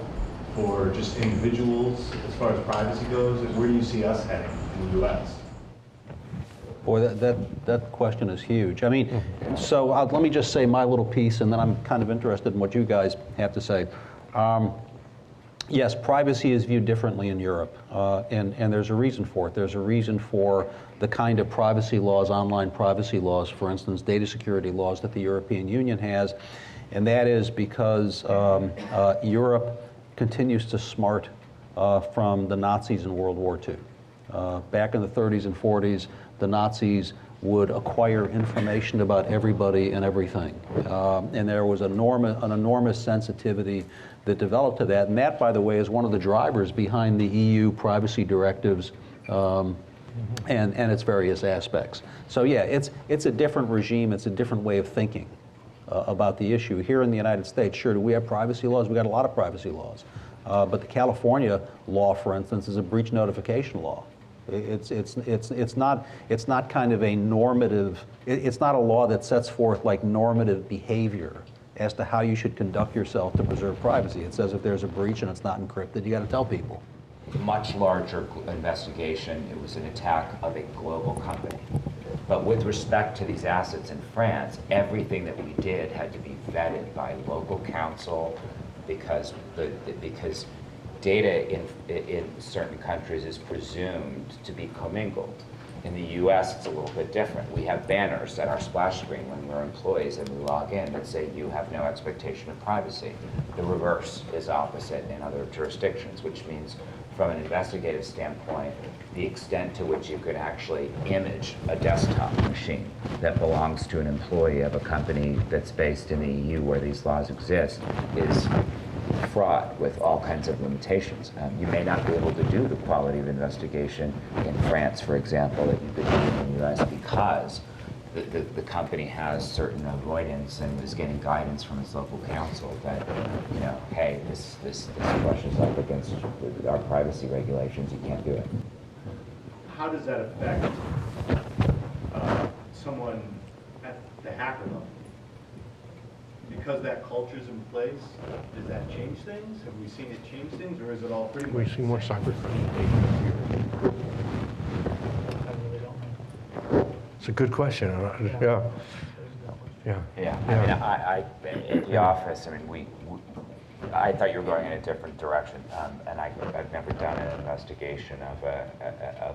for just individuals as far as privacy goes? And where do you see us heading in the U.S.? Boy, that question is huge. I mean, so let me just say my little piece, and then I'm kind of interested in what you guys have to say. Yes, privacy is viewed differently in Europe, and there's a reason for it. There's a reason for the kind of privacy laws, online privacy laws, for instance, data security laws that the European Union has, and that is because Europe continues to smart from the Nazis in World War II. Back in the 30s and 40s, the Nazis would acquire information about everybody and everything. And there was an enormous sensitivity that developed to that. And that, by the way, is one of the drivers behind the EU privacy directives and its various aspects. So yeah, it's a different regime, it's a different way of thinking about the issue. Here in the United States, sure, do we have privacy laws? We got a lot of privacy laws. But the California law, for instance, is a breach notification law. It's not kind of a normative, it's not a law that sets forth like normative behavior as to how you should conduct yourself to preserve privacy. It says if there's a breach and it's not encrypted, you got to tell people. Much larger investigation. It was an attack of a global company. But with respect to these assets in France, everything that we did had to be vetted by local counsel because data in certain countries is presumed to be commingled. In the US, it's a little bit different. We have banners at our splash screen when we're employees and we log in that say you have no expectation of privacy. The reverse is opposite in other jurisdictions, which means from an investigative standpoint, the extent to which you could actually image a desktop machine that belongs to an employee of a company that's based in the EU where these laws exist is fraught with all kinds of limitations. You may not be able to do the quality of investigation in France, for example, that you've been doing in the US because the company has certain avoidance and is getting guidance from its local counsel that, you know, hey, this brushes up against our privacy regulations, you can't do it. How does that affect someone at the hacker level? Because that culture's in place, does that change things? Have we seen it change things, or is it all pretty much We see more cyber crime. I really don't know. It's a good question. Yeah. Yeah. Yeah, I mean, I in the office, I mean, I thought you were going in a different direction, and I've never done an investigation of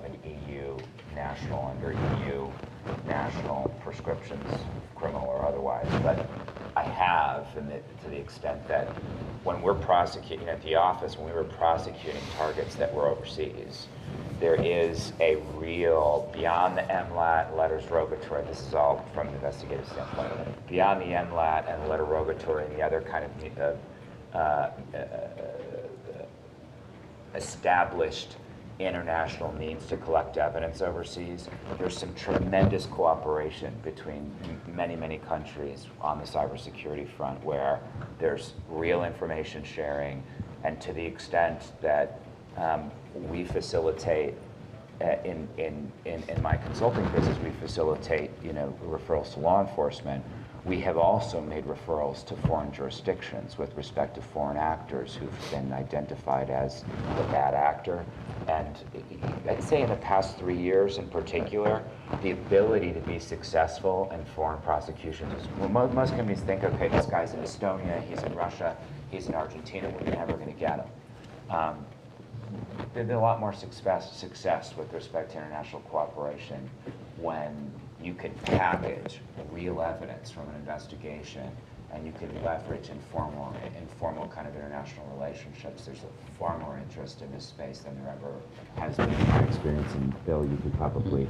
an EU national under EU national prescriptions, criminal or otherwise, but I have, to the extent that when we're prosecuting at the office, when we were prosecuting targets that were overseas, there is a real, beyond the MLAT, letters rogatory, this is all from an investigative standpoint, beyond the MLAT and the letter rogatory and the other kind of established international means to collect evidence overseas, there's some tremendous cooperation between many, many countries on the cybersecurity front where there's real information sharing, and to the extent that we facilitate in my consulting business, we facilitate, you know, referrals to law enforcement. We have also made referrals to foreign jurisdictions with respect to foreign actors who've been identified as the bad actor. And I'd say in the past 3 years in particular, the ability to be successful in foreign prosecutions is, well, most companies think, okay, this guy's in Estonia, he's in Russia, he's in Argentina, we're never going to get him. There's been a lot more success with respect to international cooperation when you can package real evidence from an investigation and you can leverage informal kind of international relationships. There's far more interest in this space than there ever has been in my experience. And Bill, you could probably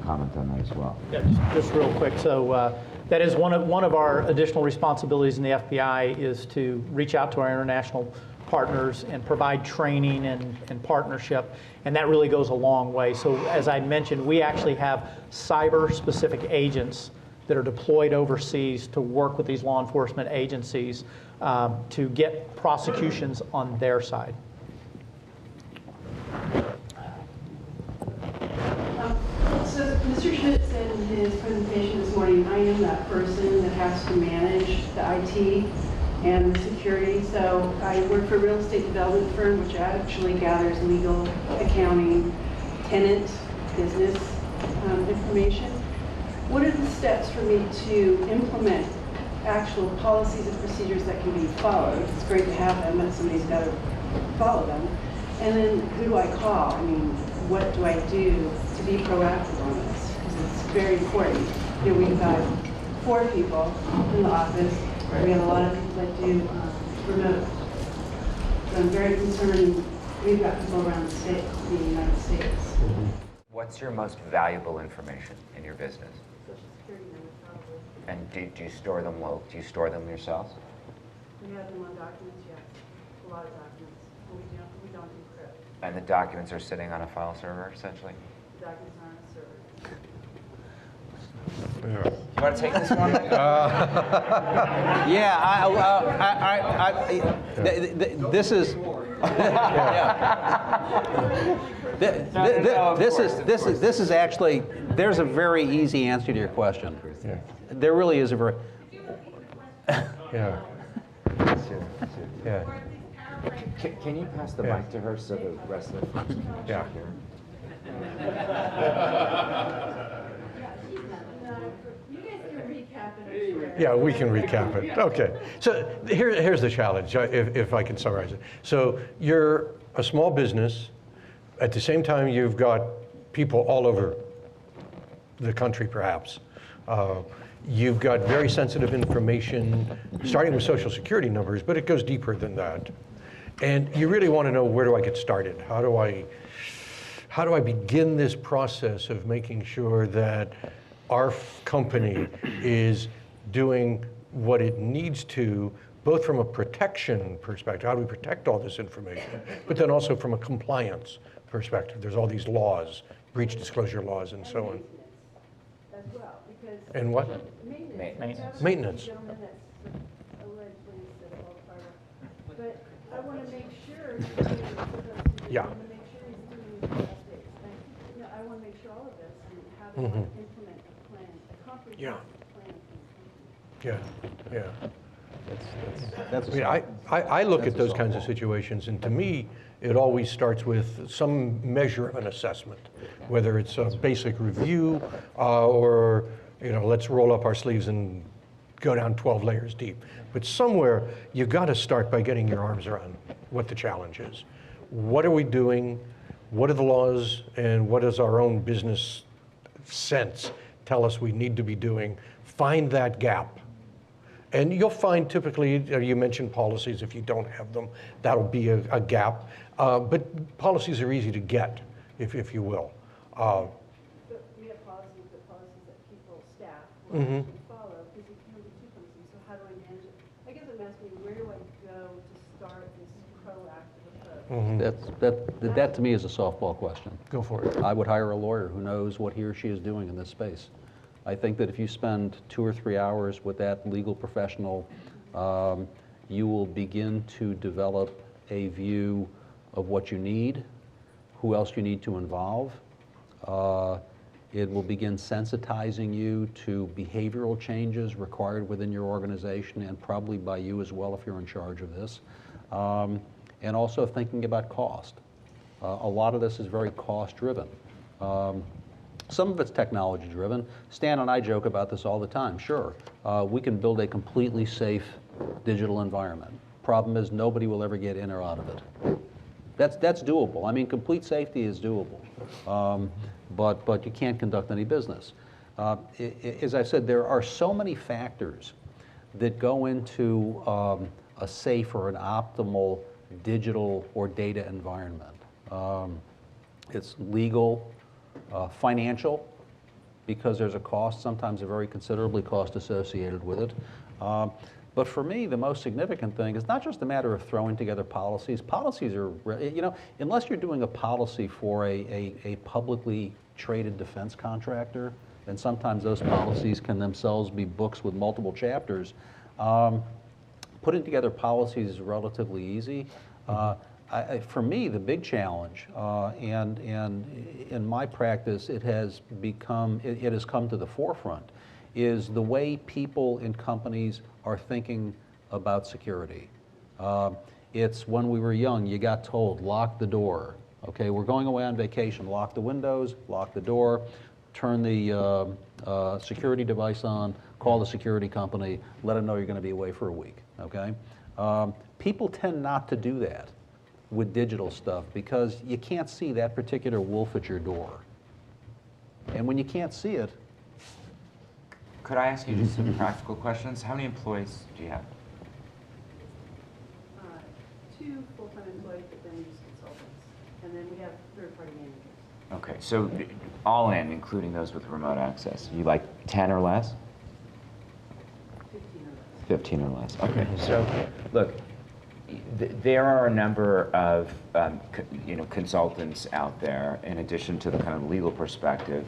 comment on that as well. Yeah, just real quick. So that is one of our additional responsibilities in the FBI is to reach out to our international partners and provide training and partnership, and that really goes a long way. So as I mentioned, we actually have cyber-specific agents that are deployed overseas to work with these law enforcement agencies to get prosecutions on their side. So Mr. Schmidt said in his presentation this morning, I am that person that has to manage the IT and the security. So I work for a real estate development firm, which actually gathers legal, accounting, tenant, business information. What are the steps for me to implement actual policies and procedures that can be followed? It's great to have them, but somebody's got to follow them. And then who do I call? I mean, what do I do to be proactive on this? Because it's very important. You know, we've got 4 people in the office. We have a lot of people that do remote. So I'm very concerned. We've got people around the state, the United States. What's your most valuable information in your business? Social Security number, probably. And do you store them local? Do you store them yourselves? We have them on documents, yes. A lot of documents. We don't encrypt. And the documents are sitting on a file server, essentially? The documents are on a server. You want to take this one? Yeah, this is This is actually, there's a very easy answer to your question. Yeah. There really is a very, Yeah. Yeah. Can you pass the mic to her so the rest of the folks can Yeah. hear? You guys can recap it. Yeah, we can recap it. Okay. So here's the challenge, if I can summarize it. So you're a small business. At the same time, you've got people all over the country, perhaps. You've got very sensitive information, starting with Social Security numbers, but it goes deeper than that. And you really want to know, where do I get started? How do I begin this process of making sure that our company is doing what it needs to, both from a protection perspective, how do we protect all this information, but then also from a compliance perspective. There's all these laws, breach disclosure laws and so on. As well, because And what? maintenance. Maintenance. Gentleman that's allegedly said all the fire. But I want to make sure. Yeah. I want to make sure he's doing the updates. And, I want to make sure all of this and how to implement a plan, a comprehensive plan. Yeah. that's I mean, I look at those kinds of situations, and to me, it always starts with some measure of an assessment, whether it's a basic review or, let's roll up our sleeves and go down 12 layers deep. But somewhere, you've got to start by getting your arms around what the challenge is. What are we doing? What are the laws? And what does our own business sense tell us we need to be doing? Find that gap. And you'll find typically, you mentioned policies, if you don't have them, that'll be a gap. But policies are easy to get, if you will. But we have policies that people, staff, will actually follow, because it can be too cumbersome. So how do I manage it? I guess I'm asking, where do I go to start this proactive approach? That to me is a softball question. Go for it. I would hire a lawyer who knows what he or she is doing in this space. I think that if you spend 2 or 3 hours with that legal professional, you will begin to develop a view of what you need, who else you need to involve. It will begin sensitizing you to behavioral changes required within your organization, and probably by you as well if you're in charge of this. And also thinking about cost. A lot of this is very cost-driven. Some of it's technology-driven. Stan and I joke about this all the time. Sure, we can build a completely safe digital environment. Problem is, nobody will ever get in or out of it. That's doable. I mean, complete safety is doable, but you can't conduct any business. As I said, there are so many factors that go into a safe or an optimal digital or data environment. It's legal, financial, because there's a cost, sometimes a very considerably cost associated with it. But for me, the most significant thing is not just a matter of throwing together policies. Policies are, unless you're doing a policy for a publicly traded defense contractor, and sometimes those policies can themselves be books with multiple chapters, putting together policies is relatively easy. For me, the big challenge, and in my practice, it has come to the forefront, is the way people in companies are thinking about security. It's when we were young, you got told, lock the door. Okay, we're going away on vacation, lock the windows, lock the door, turn the security device on, call the security company, let them know you're going to be away for a week. Okay, people tend not to do that with digital stuff because you can't see that particular wolf at your door. And when you can't see it. Could I ask you just some practical questions? How many employees do you have? 2 full-time employees, but then we use consultants. And then we have third-party managers. Okay, so all in, including those with remote access, you like 10 or less? 15 or less. Okay, so look, there are a number of consultants out there, in addition to the kind of legal perspective,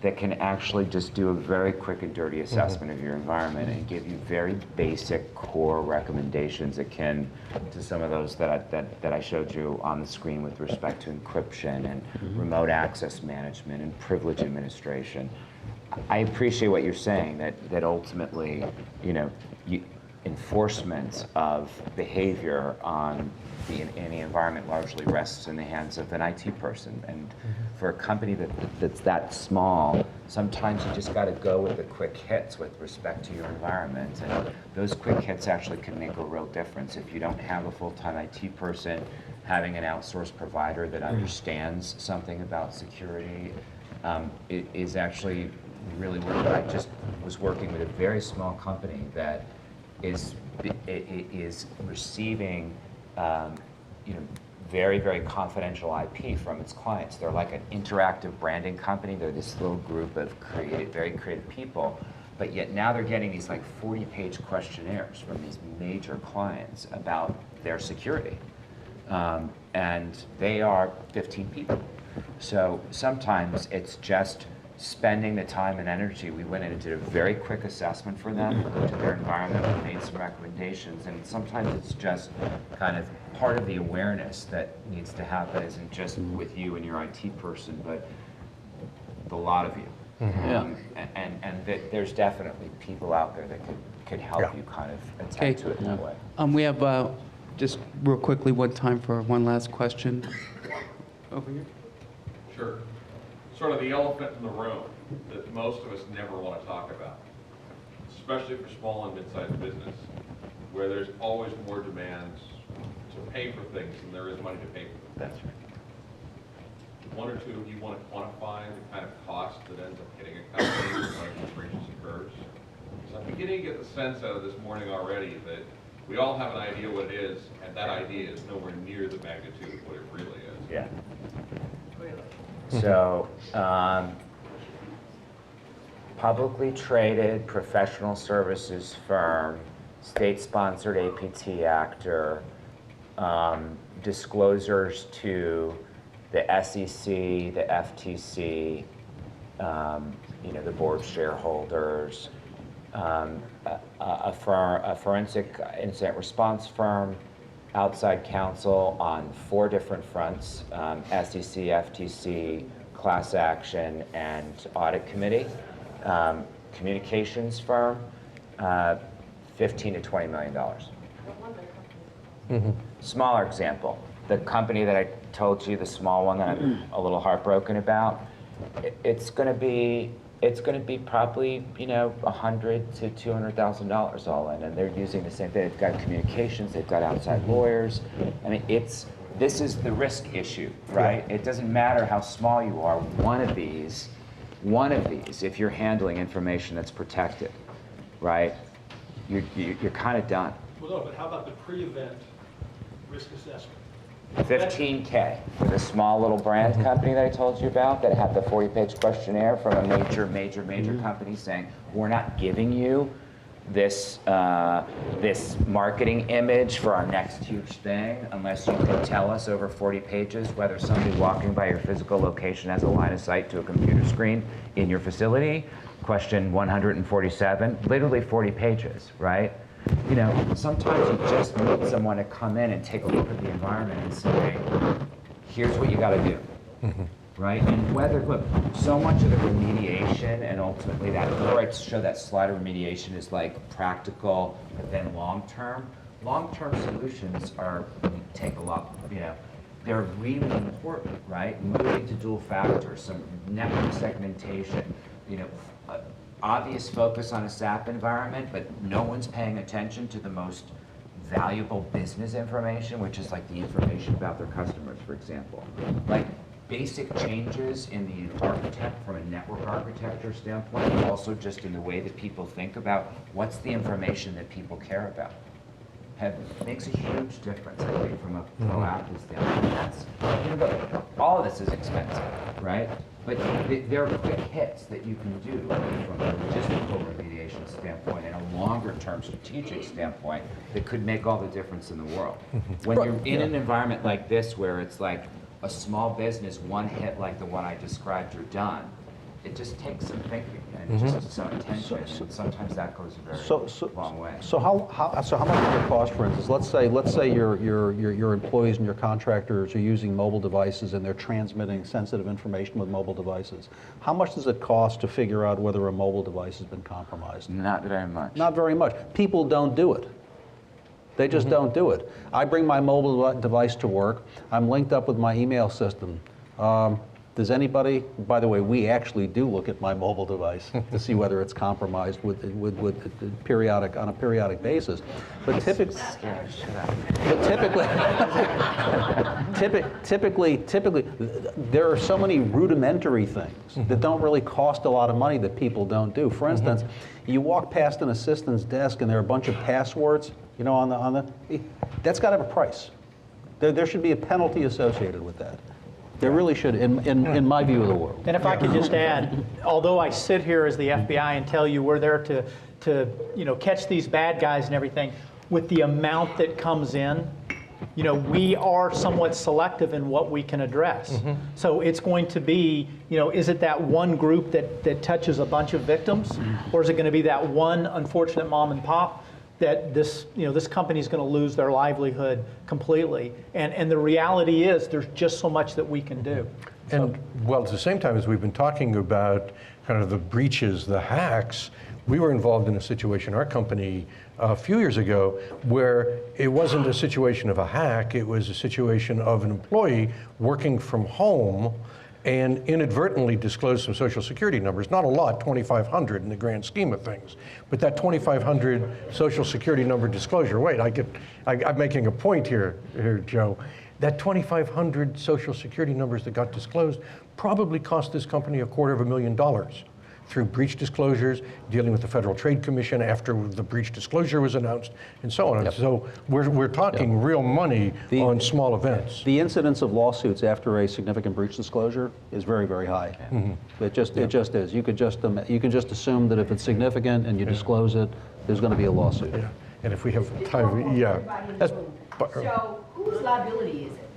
that can actually just do a very quick and dirty assessment of your environment and give you very basic core recommendations akin to some of those that I showed you on the screen with respect to encryption and remote access management and privilege administration. I appreciate what you're saying, that ultimately, enforcement of behavior in the environment largely rests in the hands of an IT person. And for a company that's that small, sometimes you just got to go with the quick hits with respect to your environment. And those quick hits actually can make a real difference. If you don't have a full-time IT person, having an outsourced provider that understands something about security is actually really worth it. I just was working with a very small company that is receiving very, very confidential IP from its clients. They're like an interactive branding company. They're this little group of very creative people, but yet now they're getting these like 40-page questionnaires from these major clients about their security. And they are 15 people. So sometimes it's just spending the time and energy. We went in and did a very quick assessment for them, looked at their environment, we made some recommendations, and sometimes it's just kind of part of the awareness that needs to happen isn't just with you and your IT person, but the lot of you. And there's definitely people out there that could help you kind of attend to it that way. We have just real quickly time for one last question. Over here. Sure. Sort of the elephant in the room that most of us never want to talk about, especially for small and mid-sized business, where there's always more demands to pay for things than there is money to pay for them. That's right. One or two of you want to quantify the kind of cost that ends up hitting a company when one of these breaches occurs? So I'm beginning to get the sense out of this morning already that we all have an idea what it is, and that idea is nowhere near the magnitude of what it really is. Yeah. So, publicly traded professional services firm, state-sponsored APT actor, disclosures to the SEC, the FTC, the board shareholders, a forensic incident response firm, outside counsel on 4 different fronts, SEC, FTC, class action, and audit committee. Communications firm, $15 to $20 million. Smaller example, the company that I told you, the small one that I'm a little heartbroken about, it's going to be probably $100,000 to $200,000 all in, and they're using the same thing. They've got communications, they've got outside lawyers. I mean, this is the risk issue, right? It doesn't matter how small you are. One of these, if you're handling information that's protected, right? You're kind of done. Well, no, but how about the pre-event risk assessment? $15K for the small little brand company that I told you about that had the 40-page questionnaire from a major company saying, we're not giving you this marketing image for our next huge thing unless you can tell us over 40 pages whether somebody walking by your physical location has a line of sight to a computer screen in your facility. Question 147, literally 40 pages, right? Sometimes you just need someone to come in and take a look at the environment and say, here's what you got to do, right? And look, so much of the remediation and ultimately before I show that slide of remediation is like practical, but then long-term. Long-term solutions take a lot, they're really important, right? Moving to dual factor, some network segmentation, obvious focus on a SAP environment, but no one's paying attention to the most valuable business information, which is like the information about their customers, for example. Like basic changes in the architect from a network architecture standpoint, but also just in the way that people think about what's the information that people care about. Makes a huge difference, I think, from a proactive standpoint. All of this is expensive, right? But there are quick hits that you can do from a logistical remediation standpoint and a longer-term strategic standpoint that could make all the difference in the world. When you're in an environment like this where it's like a small business, one hit like the one I described, you're done. it just takes some thinking and just some attention, and sometimes that goes a very long way. So how much does it cost, for instance? Let's say your employees and your contractors are using mobile devices and they're transmitting sensitive information with mobile devices. How much does it cost to figure out whether a mobile device has been compromised? Not very much. Not very much. People don't do it. They just don't do it. I bring my mobile device to work. I'm linked up with my email system. Does anybody, by the way, we actually do look at my mobile device to see whether it's compromised on a periodic basis. But typically, there are so many rudimentary things that don't really cost a lot of money that people don't do. For instance, you walk past an assistant's desk and there are a bunch of passwords, you know, that's got to have a price. There should be a penalty associated with that. There really should, in my view of the world. And if I could just add, although I sit here as the FBI and tell you we're there to catch these bad guys and everything, with the amount that comes in, we are somewhat selective in what we can address. So it's going to be, is it that one group that touches a bunch of victims, or is it going to be that one unfortunate mom and pop that this company is going to lose their livelihood completely? And the reality is there's just so much that we can do. And well, at the same time as we've been talking about kind of the breaches, the hacks, we were involved in a situation, our company, a few years ago, where it wasn't a situation of a hack, it was a situation of an employee working from home and inadvertently disclosed some Social Security numbers. Not a lot, 2,500 in the grand scheme of things, but that 2,500 Social Security number disclosure, wait, I'm making a point here, Joe. That 2,500 Social Security numbers that got disclosed probably cost this company $250,000 through breach disclosures, dealing with the Federal Trade Commission after the breach disclosure was announced, and so on. Yep. So we're talking real money on small events. The incidence of lawsuits after a significant breach disclosure is very, very high. It just is. You can just assume that if it's significant and you disclose it, there's going to be a lawsuit. Yeah. And if we have Just time, one more yeah. for everybody in the That's- room. So whose liability is it?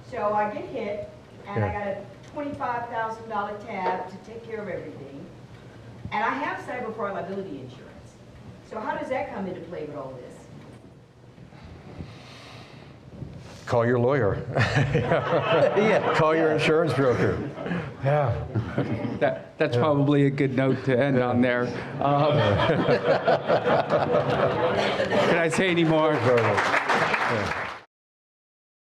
So I get hit and I got a $25,000 tab to take care of everything. And I have cyber fraud liability insurance. So how does that come into play with all this? Call your lawyer. Yeah. Call your insurance broker. Yeah. That's probably a good note to end on there. Can I say any more? Yeah.